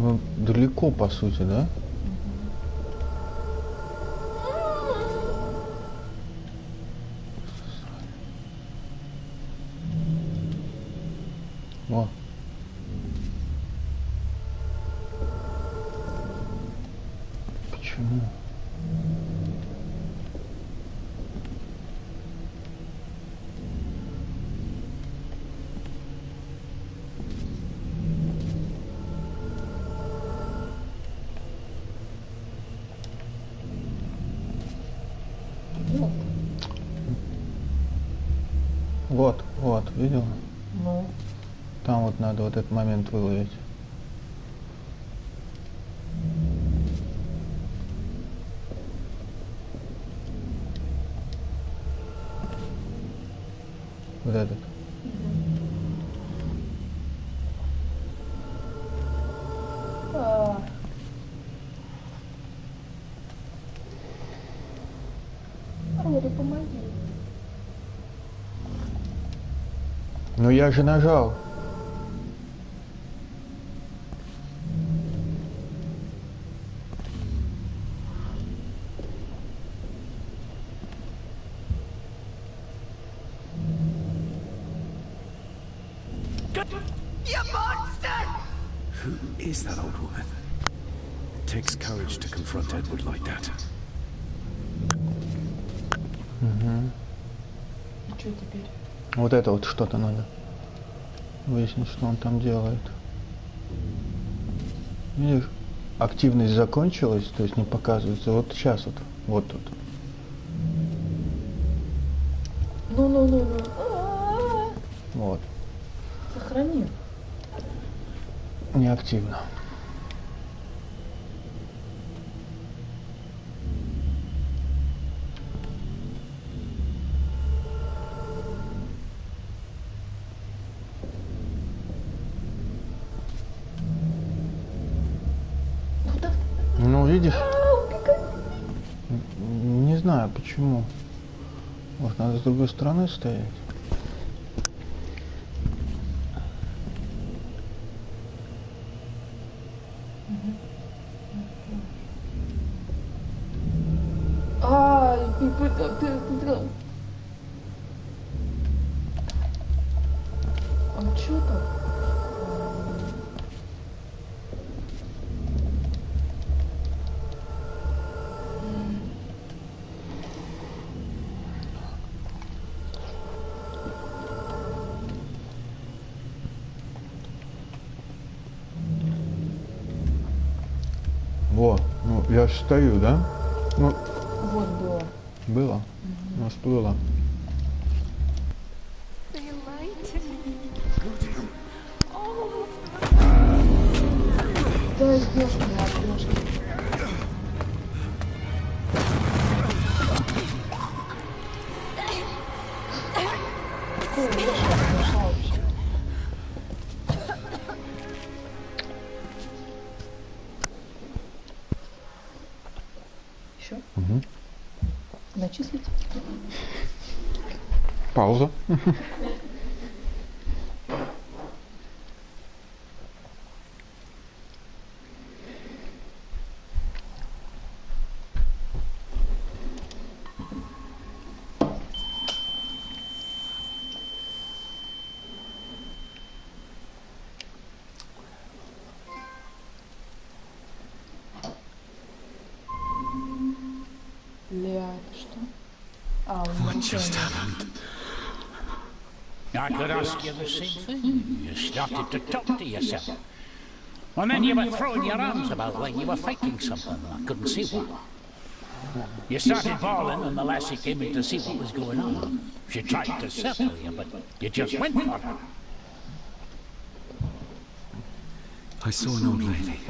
Ну, далеко, по сути, да? О. Почему? Вот, видел? Ну. Там вот надо вот этот момент выловить. Вот этот. Рода, помоги. Ну я же нажал. You monster! Who is that old woman? It takes courage to confront Edward like that. Угу. И что теперь? Вот это вот что-то надо выяснить, что он там делает. Видишь, активность закончилась, то есть не показывается. Вот сейчас вот тут. Ну. Вот. Сохрани. Неактивно. видишь? Не знаю почему. Может, надо с другой стороны стоять? А чё так? Вот, ну я же стою, да? Ну, Вот было. было? Ну, всплыло. Да, ёшки, матрешки. Какой ёшка пришла вообще? Еще? Угу. Начислить? Пауза. Ля, это что? А, у What меня just happened? I could ask you the same thing. You started to talk to yourself. And then you were throwing your arms about like you were fighting something. I couldn't see what. You started bawling and the lassie came in to see what was going on. She tried to settle you, but you just went for her. I saw an old lady.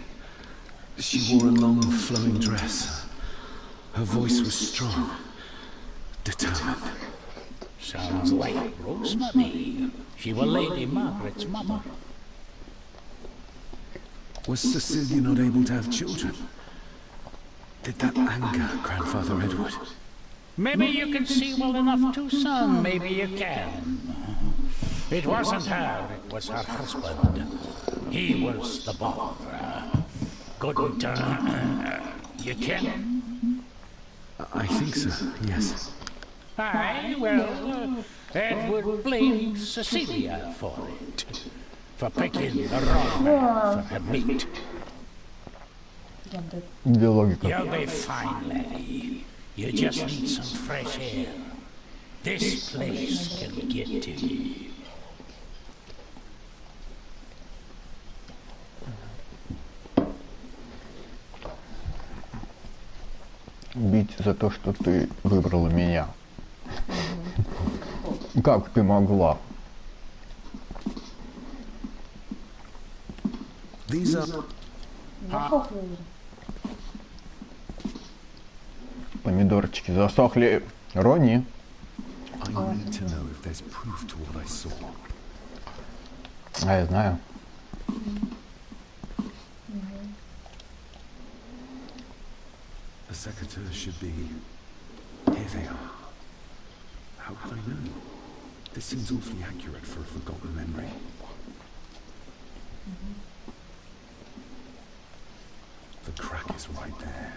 She wore a long, flowing dress. Her voice was strong, determined. Sounds like Rosemary. She was Lady Margaret's mother. Was Cecilia not able to have children? Did that anger Grandfather Edward? Maybe you can see well enough too, son. Maybe you can. It wasn't her, it was her husband. He was the bother. Couldn't, you can? I think so, yes. Aye, well, Edward blamed Cecilia for it. For picking the wrong man for her mate. Где логика? You'll be fine, laddie. You just need some fresh air. This place can get to you. Бить за то, что ты выбрала меня. Как ты могла? These are... Помидорчики засохли. Ронни. I need to know if there's proof to what I saw. А я знаю. The secateurs should be... Here they are. How could I know? This seems awfully accurate for a forgotten memory. The crack is right there.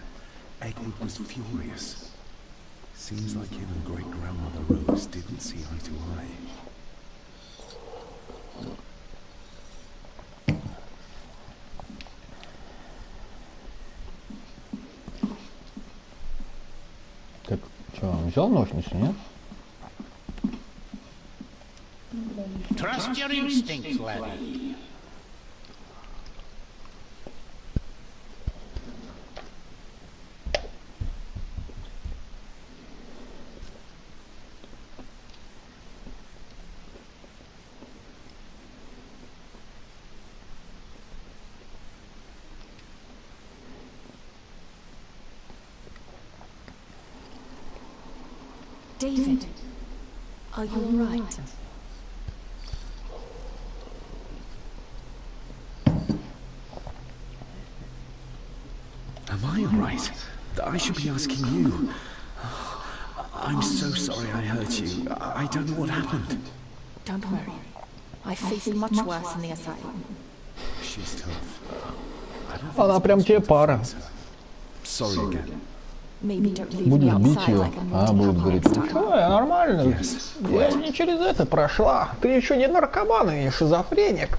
Edward was furious. Seems like him and great-grandmother Rose didn't see eye to eye. Так, что, взял ножницы, нет? Trust your instincts, laddie. David, are you all right? Am I alright? I should be asking you. I'm so sorry I hurt you. I don't know what happened. Don't worry. I faced much worse in the asylum. She's tough. Она прям тебе пара. Sorry again. Maybe don't leave me Будешь бить outside ее, like a она naughty будет couple говорить, next ну time. что, я нормально. Я не через это прошла. Ты еще не наркоман и шизофреник.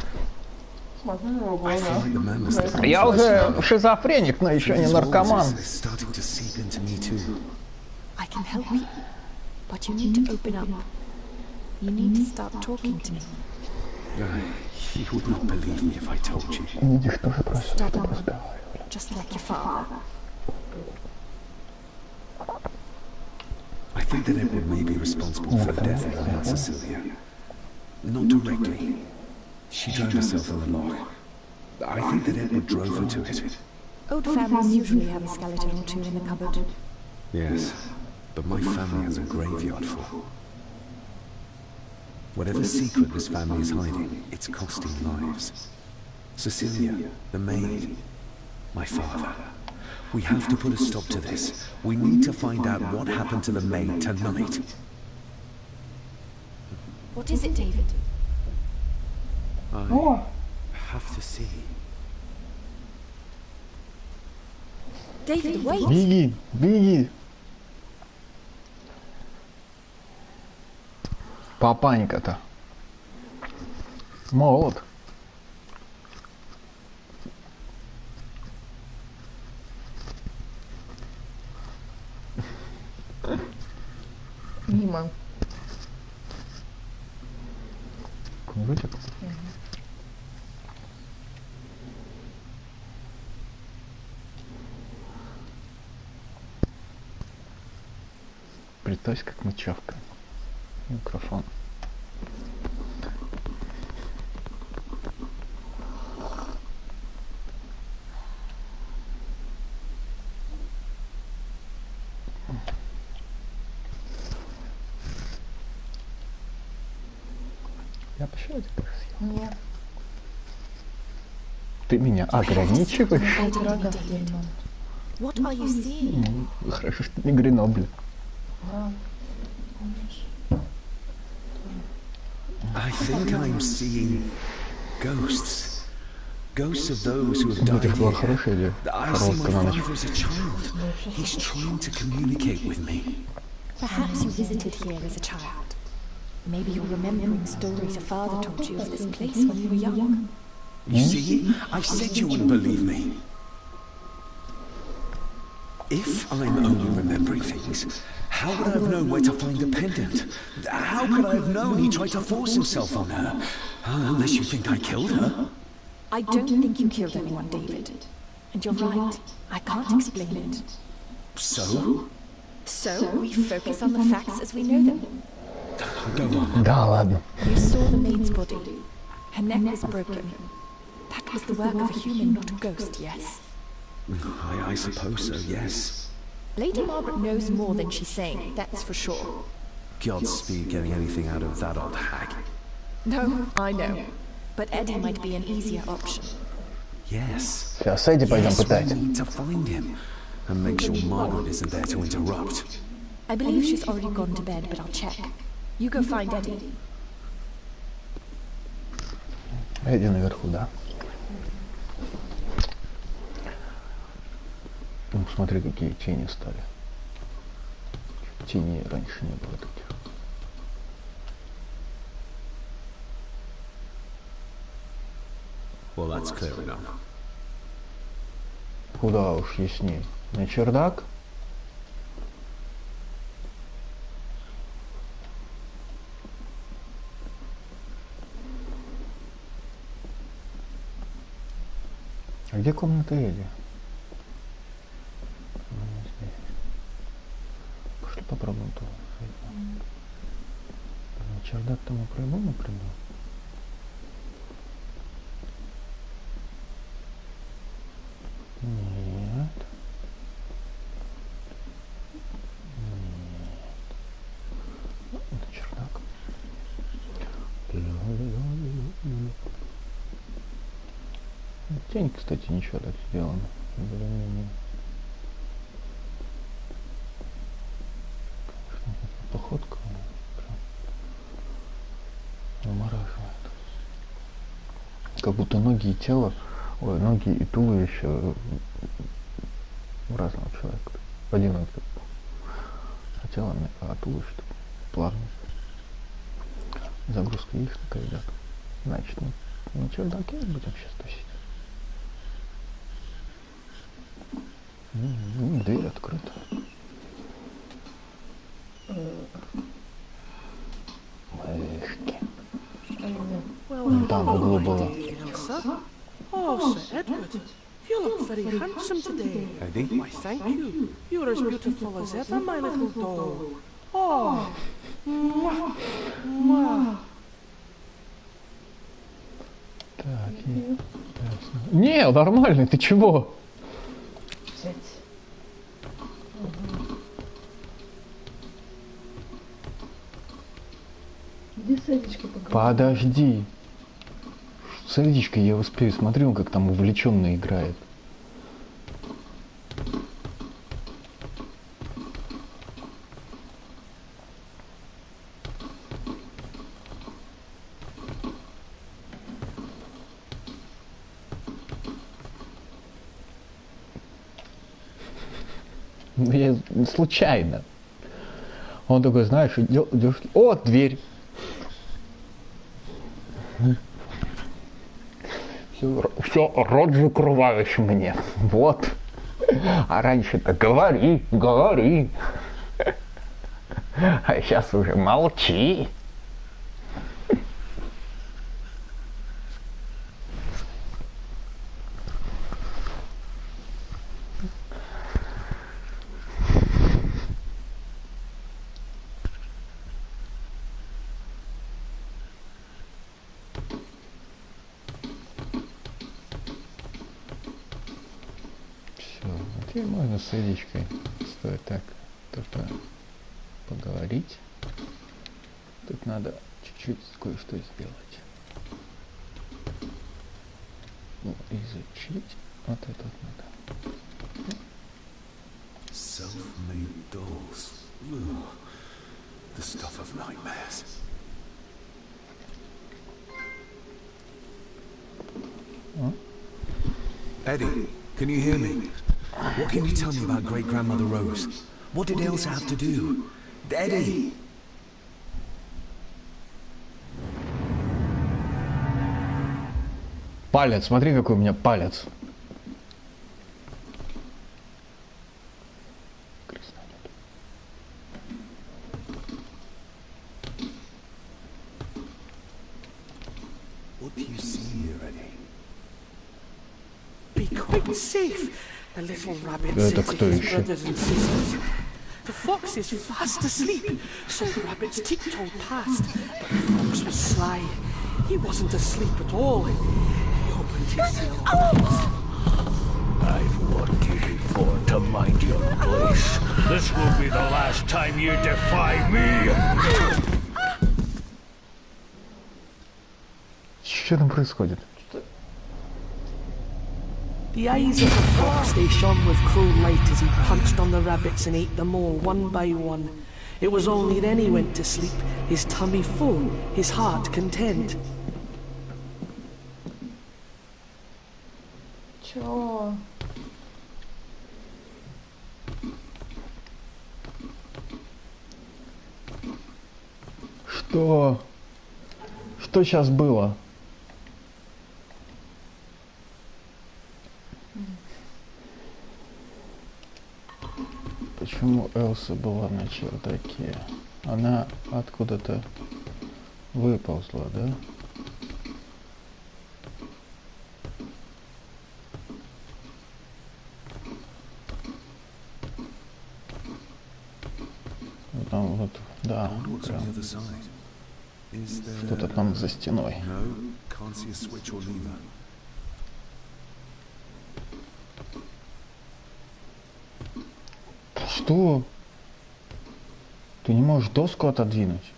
Я уже шизофреник, но еще не наркоман. I can help you, but you need to open up. You need to start talking to me. You would not believe me if I told you. Видишь, тоже просит. Stubborn, just like your father. I think that Edward may be responsible for the death of my Aunt Cecilia. Not directly. She drowned herself in the loch. I think that Edward drove her to it. Old families usually have a skeleton or two in the cupboard. Yes, but my family has a graveyard full. Whatever secret this family is hiding, it's costing lives. Cecilia, the maid, my father. We have to put a stop to this. We need to find out what happened to the maid tonight. What is it, David? I have to see. David, wait! Беги, беги. Папанька-то. Молод. Мимо. Книжечек. Представь, как мы чавкаем. Микрофон. Я посчитаю тебя съел. Нет. Ты меня ограничиваешь? What are you seeing? Хорошо, что не Гренобль. I think I'm seeing ghosts. Ghosts of those who have died Это была here. хорошая идея. I see my Короткая на ночь. father as a child. He's trying to communicate with me. Perhaps you visited here as a child. Maybe you're remembering stories your father told you of this place when you were young. You see? I said you wouldn't believe me. If I'm only remembering things, how would I have known where to find the pendant? How could I have known he tried to force himself on her? Unless you think I killed her. I don't think you killed anyone, David. And you're right. I can't explain it. So? So, we focus on the facts as we know them. Go on. Да ладно. You saw the maid's body. Her neck was broken. That was the work of a human, not a ghost, yes? I suppose so, yes. Lady Margaret knows more than she's saying, that's for sure. Godspeed getting anything out of that old hag. No, I know. But Eddie might be an easier option. Yes. Сейчас Эдди пойдем Yes, we пытать. need to find him. And make sure Margaret isn't there to interrupt. I believe she's already gone to bed, but I'll check. You go find Eddie. Эдди наверху, да? Ну, смотри, какие тени стали. Теней раньше не было таких. Well, that's clear enough. Куда уж яснее. На чердак? А где комната Эдди? Пошли попробуем туда. На чердак-то мы по-любому придем. Нет. Нет. Это чердак. Тень, кстати, ничего так сделано. Более-менее. ноги и тело, ноги и туловище у разного человека. Один он а тело, а туловище плавно. Загрузка есть такая идет. Значит, мы на чердаке будем сейчас тусить. Дверь открыта. Мышки. Там в углу было. Oh, Sir Edward, you look very handsome today. Eddie? Why, thank you. You're as beautiful as ever, my little doll. Oh, mwah, mwah. Так, не, нормальный, ты чего? Где с Эдичкой поговорим? Подожди. С Эдичкой я успею, смотрю, как там увлеченно играет. Я случайно. Он такой, знаешь, идешь. О, дверь. Все, рот закрываешь мне. Вот. А раньше-то говори, говори. А сейчас уже молчи. Теперь можно с Эдичкой стоит так только поговорить. Тут надо чуть-чуть кое-что сделать. Ну, изучить. Вот это вот надо. Self-made dolls. Ugh. The stuff of nightmares. Huh? Eddie, can you hear me? What can you tell me about great-grandmother Rose? What did Elsa have to do? Eddie! Палец, смотри, какой у меня палец. What do you see here, Eddie? Be quite safe. The little rabbit Это says to кто his еще? brothers and sisters. The fox is fast asleep, so the rabbits tiptoed past. But the fox was sly. He wasn't asleep at all. He opened his yellow eyes. I've warned you before to mind your place. This will be the last time you defy me. Что там происходит? The eyes of the fox, they shone with cruel light as he punched on the rabbits and ate them all one by one. It was only then he went to sleep, his tummy full, his heart content. Чё? Что? Что сейчас было? Почему Элса была на чердаке? Она откуда-то выползла, да? Там вот, да, прям. Что-то там за стеной. Что? Ты не можешь доску отодвинуть?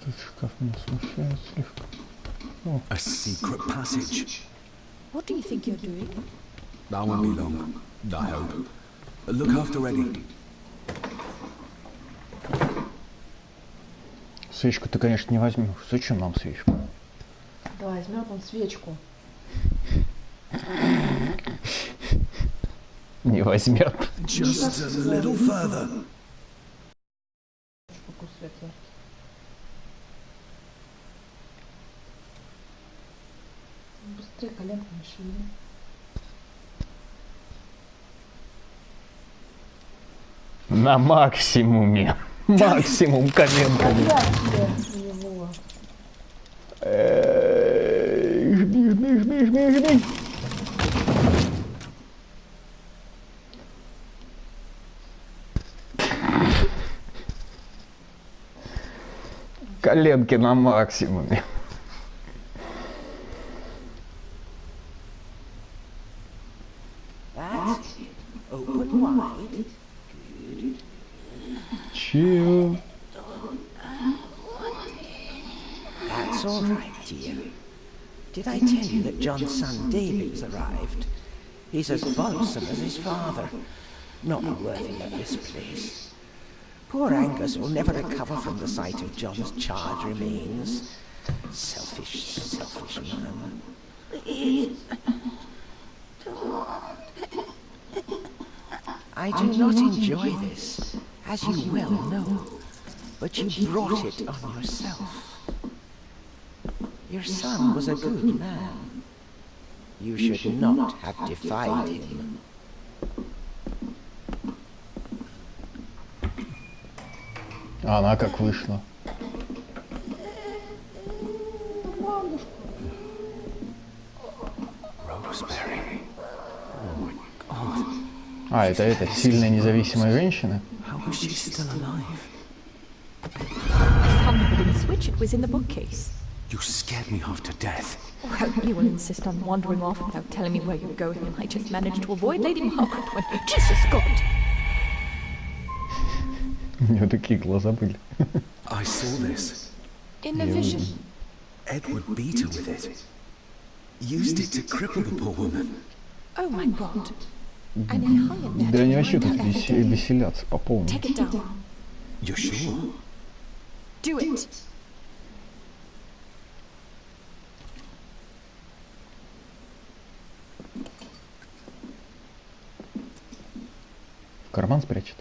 Тут шкаф. Не смущает слегка. О. A secret passage. What do you think you're doing? That won't be long, I hope. Look after Eddie. Свечку ты, конечно, не возьмешь. Зачем нам свечку? Да, возьмет он свечку. Не возьмет. Just a little further. Какой свет яркий. Быстрее коленками шевели. На максимуме. Максимум коленками. Жми. Коленки на максимуме. Open wide. Good. Chill. That's all right, dear. Did I tell you that John's son David's arrived? He's as balsam as his father. Not worthy of this place. Poor Angus will never recover from the sight of John's charred remains. Selfish man. I do not enjoy this, as you well know, but you brought it on yourself. Your son was a good man. You should not have defied him. А она как вышла? А, это сильная независимая женщина? Switch, it was in the bookcase. You scared me half to death. Well, you will insist on wandering off without telling me where you're going, and I just managed to avoid Lady Margaret when... Jesus God! У нее такие глаза были. I saw this. In the vision. Edward beat her with it. Used it to cripple the poor woman. Oh my God. And he hung it there. Да они вообще тут веселятся по полной. Take it down. You're sure? Do it. В карман спрячет.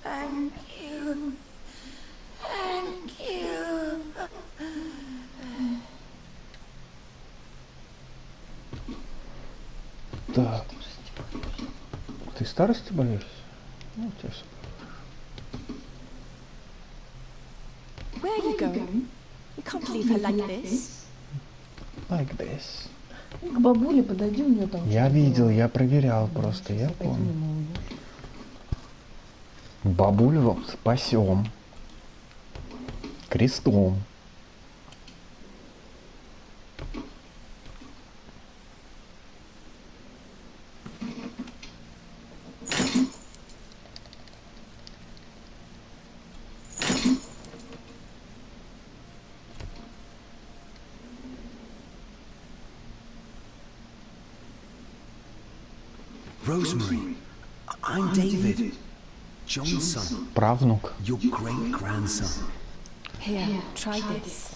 Thank you. Thank you. Так. Ты старости боишься? Ну, тебя все. Where are you going? You can't leave her like this. Like this. К бабуле подойди, у нее там. Я видел, я проверял просто, я помню. Бабулю спасем. Крестом. Rosemary, I'm David, John's son. Правнук. Your great-grandson. Here, try this.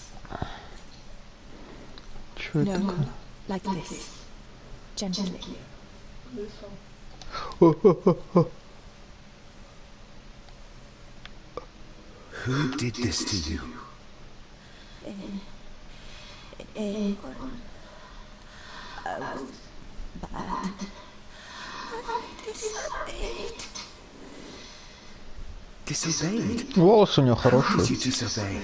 Чё это такое? Like this. Gently. Who did this to you? I was bad. I disobeyed. Disobeyed? Волосы у него How хорошие. did you disobey?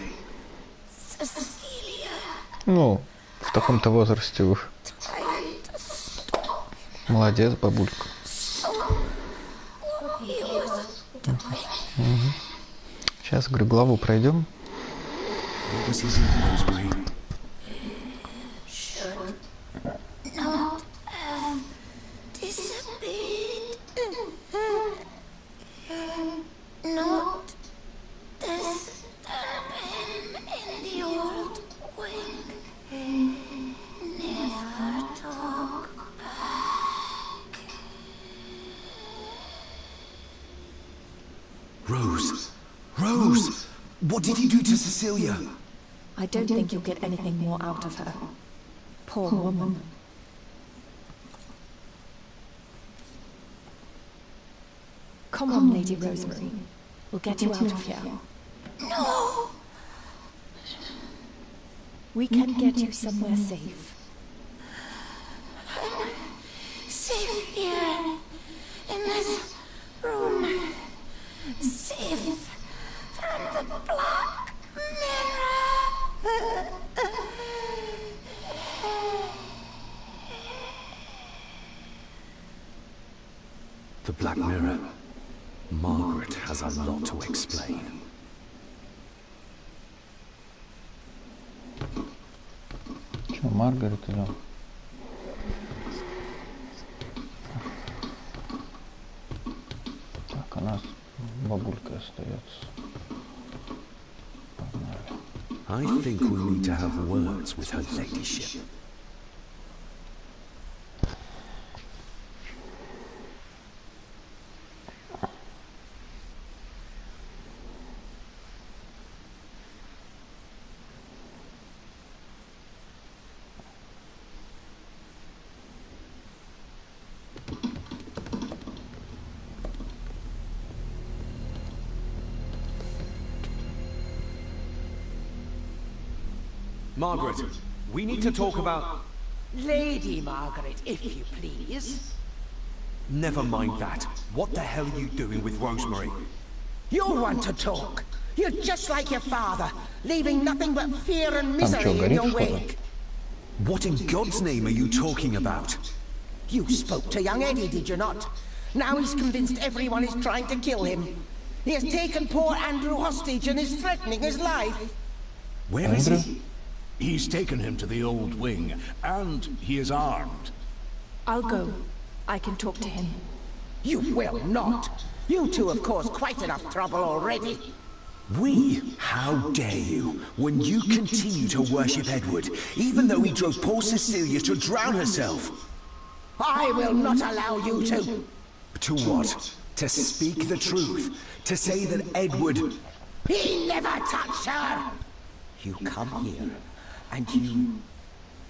Cecilia Ну, в таком-то возрасте уж. tried to stop Молодец, бабулька. what he was doing. Сейчас, говорю, главу пройдем. What was he doing, Rosemary? Should not have disobeyed. Rose! What did he do to Cecilia? I don't think you'll get anything more out of her. Poor woman. Come on, Lady Rosemary. We'll get you out of here. No! We can get you somewhere safe. Safe here. In this room. Safe from the Black Mirror. The Black Mirror. Margaret has a lot to explain. Чё, Маргарет идём? Так, у нас бабулька остается. I think we need to have words with her ladyship. Margaret, we need to talk about... Lady Margaret, if you please. Never mind that. What the hell are you doing with Rosemary? You want to talk. You're just like your father, leaving nothing but fear and misery in your wake. What in God's name are you talking about? You spoke to young Eddie, did you not? Now he's convinced everyone is trying to kill him. He has taken poor Andrew hostage and is threatening his life. Where is he? He's taken him to the old wing, and he is armed. I'll go. I can talk to him. You will not. You two have caused quite enough trouble already. We? How dare you, when you continue to worship Edward, even though he drove poor Cecilia to drown herself? I will not allow you to. To what? To speak the truth? To say that Edward... He never touched her! You come here, and you...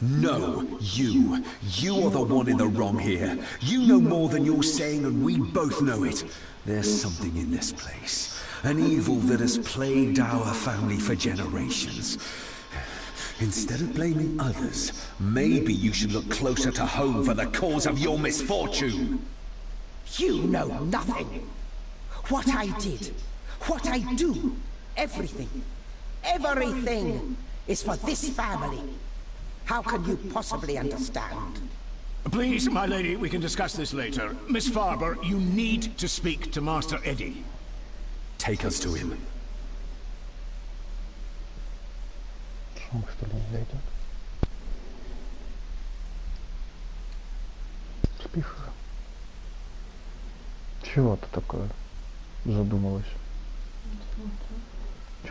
No, you. You are the one in the wrong here. You know more than you're saying, and we both know it. There's something in this place. An evil that has plagued our family for generations. Instead of blaming others, maybe you should look closer to home for the cause of your misfortune. You know nothing. What I did, what I do, everything is for this family. How can you possibly understand? Please, my lady, we can discuss this later. Miss Farber, you need to speak to Master Eddie. Take us to him. Что ли, не зайдет? Спишь уже? Чего ты такое задумалась?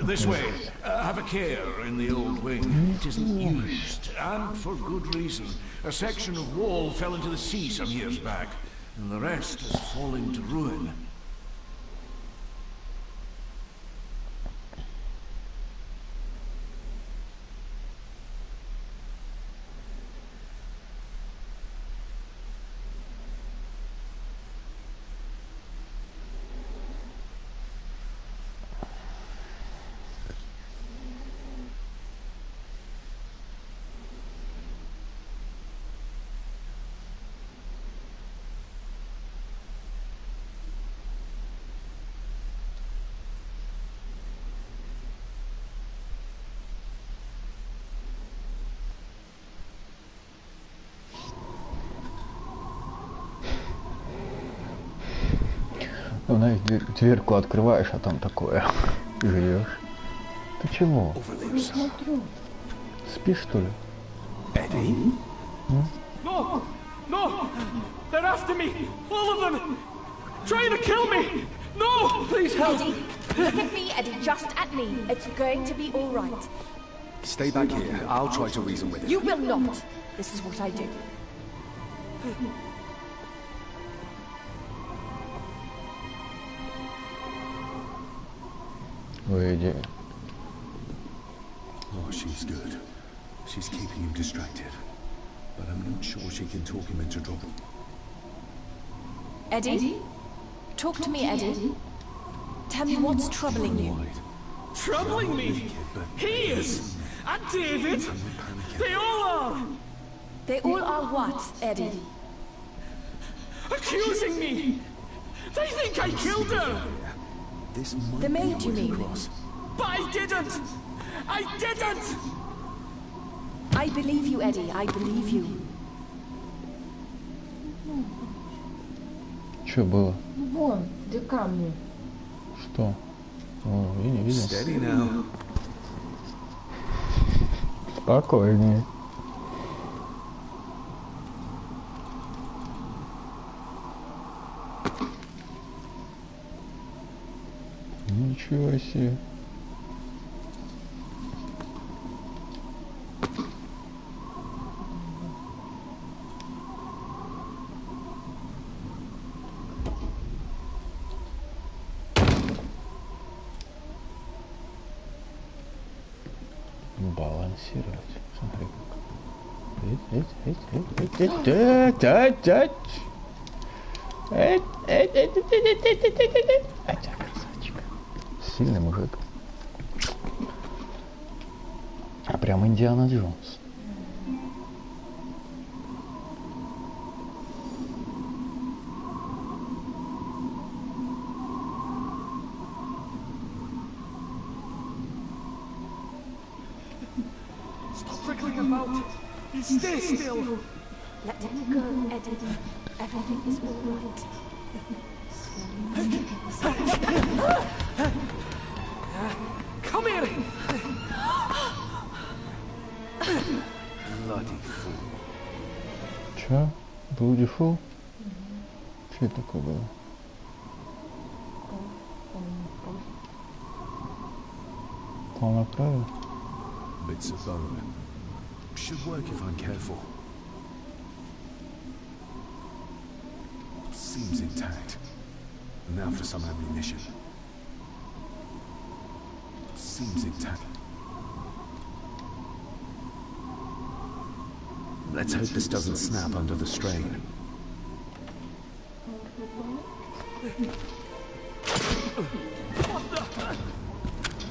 This way. Have a care in the old wing. It isn't used, and for good reason. A section of wall fell into the sea some years back, and the rest is falling to ruin. Знаешь, дверку открываешь, а там такое. Живешь. Ты чего? Не смотрю. Спишь, что ли? Eddie? No! No! They're after me! All of them! Trying to kill me! No! Please help! Eddie, look at me, Eddie, just at me. It's going to be all right. Stay back here. I'll try to reason with him. You will not. This is what I do. Lady. Oh, she's good. She's keeping him distracted. But I'm not sure she can talk him into dropping. Eddie? Talk to me, Eddie. Tell me what's troubling you. Troubling me? He is! And David! They all are! They all are what, Eddie? Accusing me! They think I killed her! The maid, you mean? But I didn't! I didn't! I believe you, Eddie. I believe you. Что было? Вон, где камни. Что? О, я не видел. Steady now. Спокойнее. Ничего себе. Балансировать. Смотри как. Красавчик. Сильный мужик. А прям Индиана Джонс. Stay still. Let it go, Eddie. Everything is all right. Come here. Bloody fool. Чё? Bloody fool? Что это такое было? Полнокровие? Bits of bone. Should work if I'm careful. Seems intact. Now for some ammunition. Seems intact. Let's hope this doesn't snap under the strain.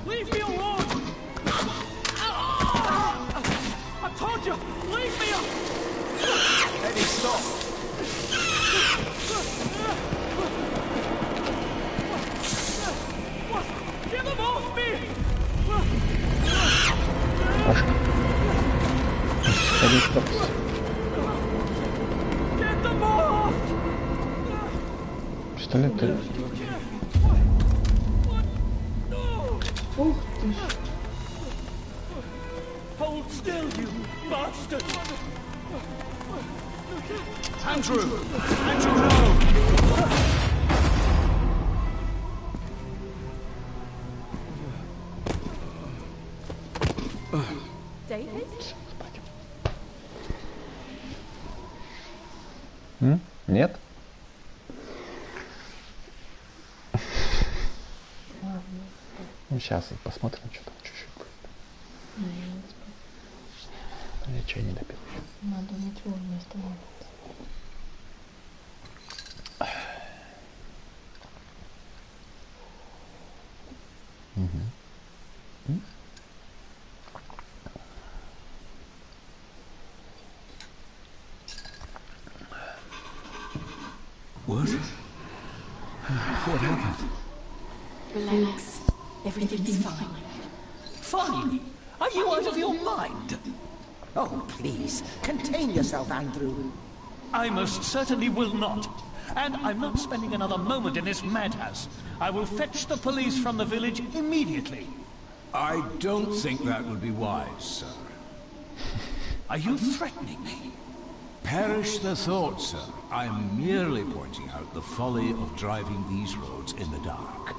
Leave me alone! I told you, leave me alone! Eddie, stop! Get them off me! Get them off! Пистолет-то... Ух ты ж. Hold still, you bastard! Andrew! Andrew, no! David? Нет? Ну, сейчас посмотрим, что там чуть-чуть будет. Я чай не допил. Надо ничего не останавливаться. What? What happened? Relax. Everything's fine. Fine? Are you out of your mind? Oh, please, contain yourself, Andrew. I most certainly will not. And I'm not spending another moment in this madhouse. I will fetch the police from the village immediately. I don't think that would be wise, sir. Are you threatening me? Perish the thought, sir. I'm merely pointing out the folly of driving these roads in the dark.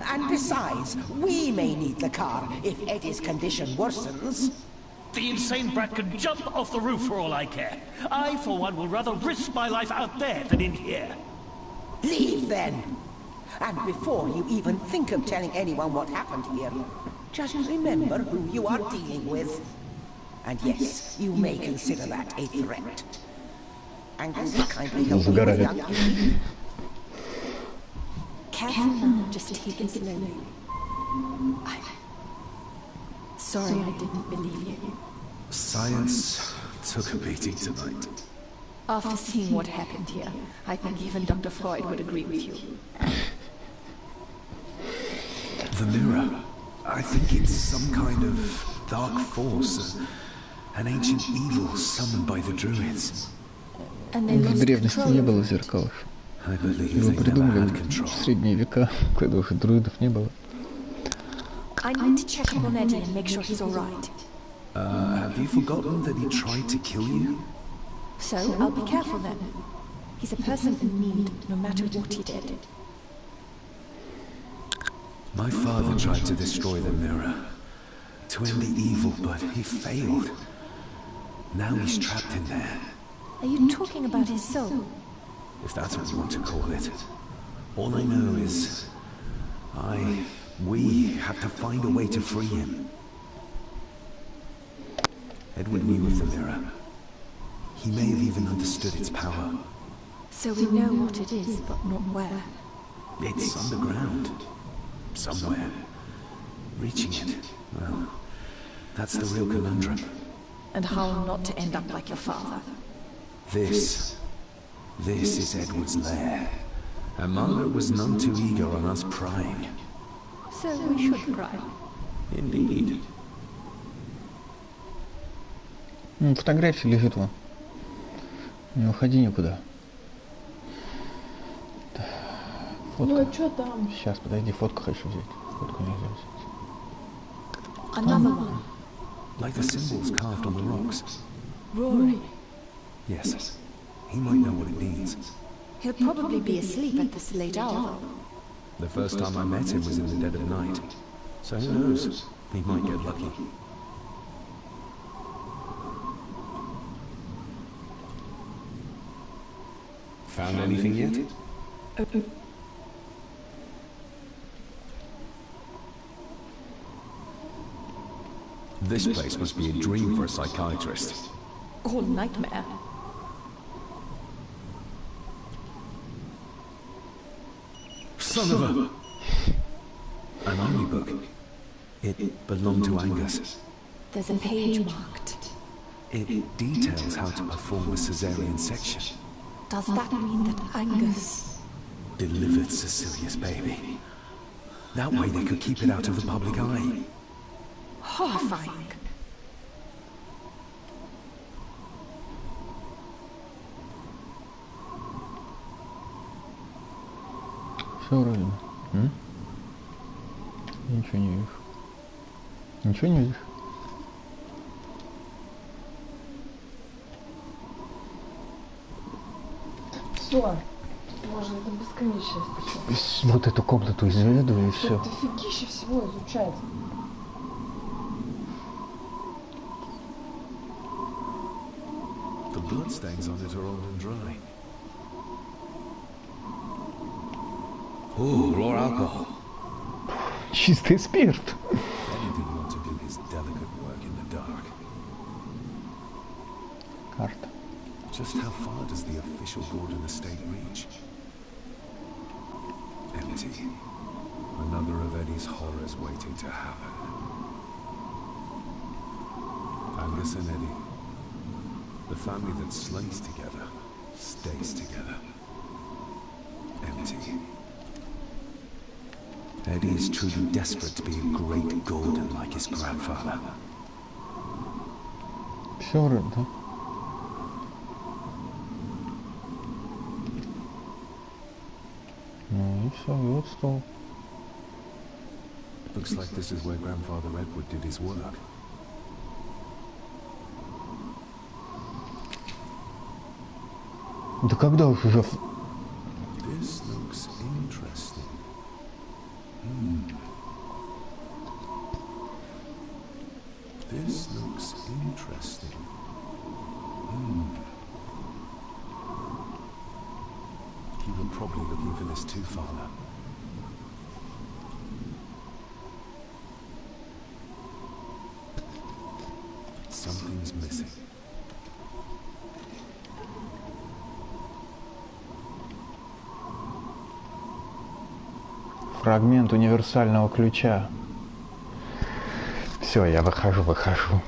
And besides, we may need the car if Eddie's condition worsens. The insane brat can jump off the roof for all I care. I, for one, will rather risk my life out there than in here. Leave, then. And before you even think of telling anyone what happened here, just remember who you are dealing with. And yes, you may consider that a threat. Angus, kindly help me with young Kitty. Careful now, just take it slowly. I'm sorry I didn't believe you. Science took a beating tonight. After seeing what happened here, I think even Dr. Freud would agree with you. The mirror. I think it's some kind of dark force. An ancient evil summoned by the druids. В древности не было зеркал. Его придумали в средние века, когда уже друидов не было. I need to check up on Eddie and make sure he's all right. Have you forgotten that he tried to kill you? So, I'll be careful then. He's a person in need, no matter what he did. My father tried to destroy the mirror, to end the evil, but he failed. Now he's trapped in there. Are you talking about his soul? If that's what you want to call it. All I know is... we have to find a way to free him. Edward knew of the mirror. He may have even understood its power. So we know what it is, but not where. It's underground. Somewhere. Reaching it, well, that's the real conundrum. And how not to end up like your father. This is Edward's lair. And Margaret was none too eager on us prying. So we should pry. Indeed. Фотография лежит вон. Не уходи никуда. Фотка. Ну а что там? Сейчас, подожди, фотку хочу взять. Фотку нельзя взять. Another one. Like the symbols carved on the rocks. Rory. Yes. He might know what it means. He'll probably be asleep at this late hour. The first time I met him was in the dead of night. So who knows? He might get lucky. Found anything yet? This place must be a dream for a psychiatrist. Or nightmare. Son of a... An army book. It belonged to Angus. There's a page marked. It details how to perform the cesarean section. Does that mean that Angus delivered Cecilia's baby? That way they could keep it out of the public eye. Horrifying. Все вроде. Ничего не вижу. Ничего не видишь? Все. Можно это бесконечность. Вот эту комнату изведу и все. Дофигища всего изучать. The bloodstains on it are old and dry. Ooh, raw alcohol. Чистый спирт. Eddie didn't want to do his delicate work in the dark. Карта. Just how far does the official Gordon estate reach? Empty. Another of Eddie's horrors waiting to happen. Angus and Eddie. The family that slays together, stays together. Empty. Eddie is truly desperate to be a great Gordon like his grandfather. Все вроде, да? Ну и все, и вот стол. Looks like this is where Grandfather Edward did his work. Да когда уж уже... This looks interesting. This looks interesting. You were probably looking for this too, Father. something's missing. Фрагмент универсального ключа. Все, я выхожу.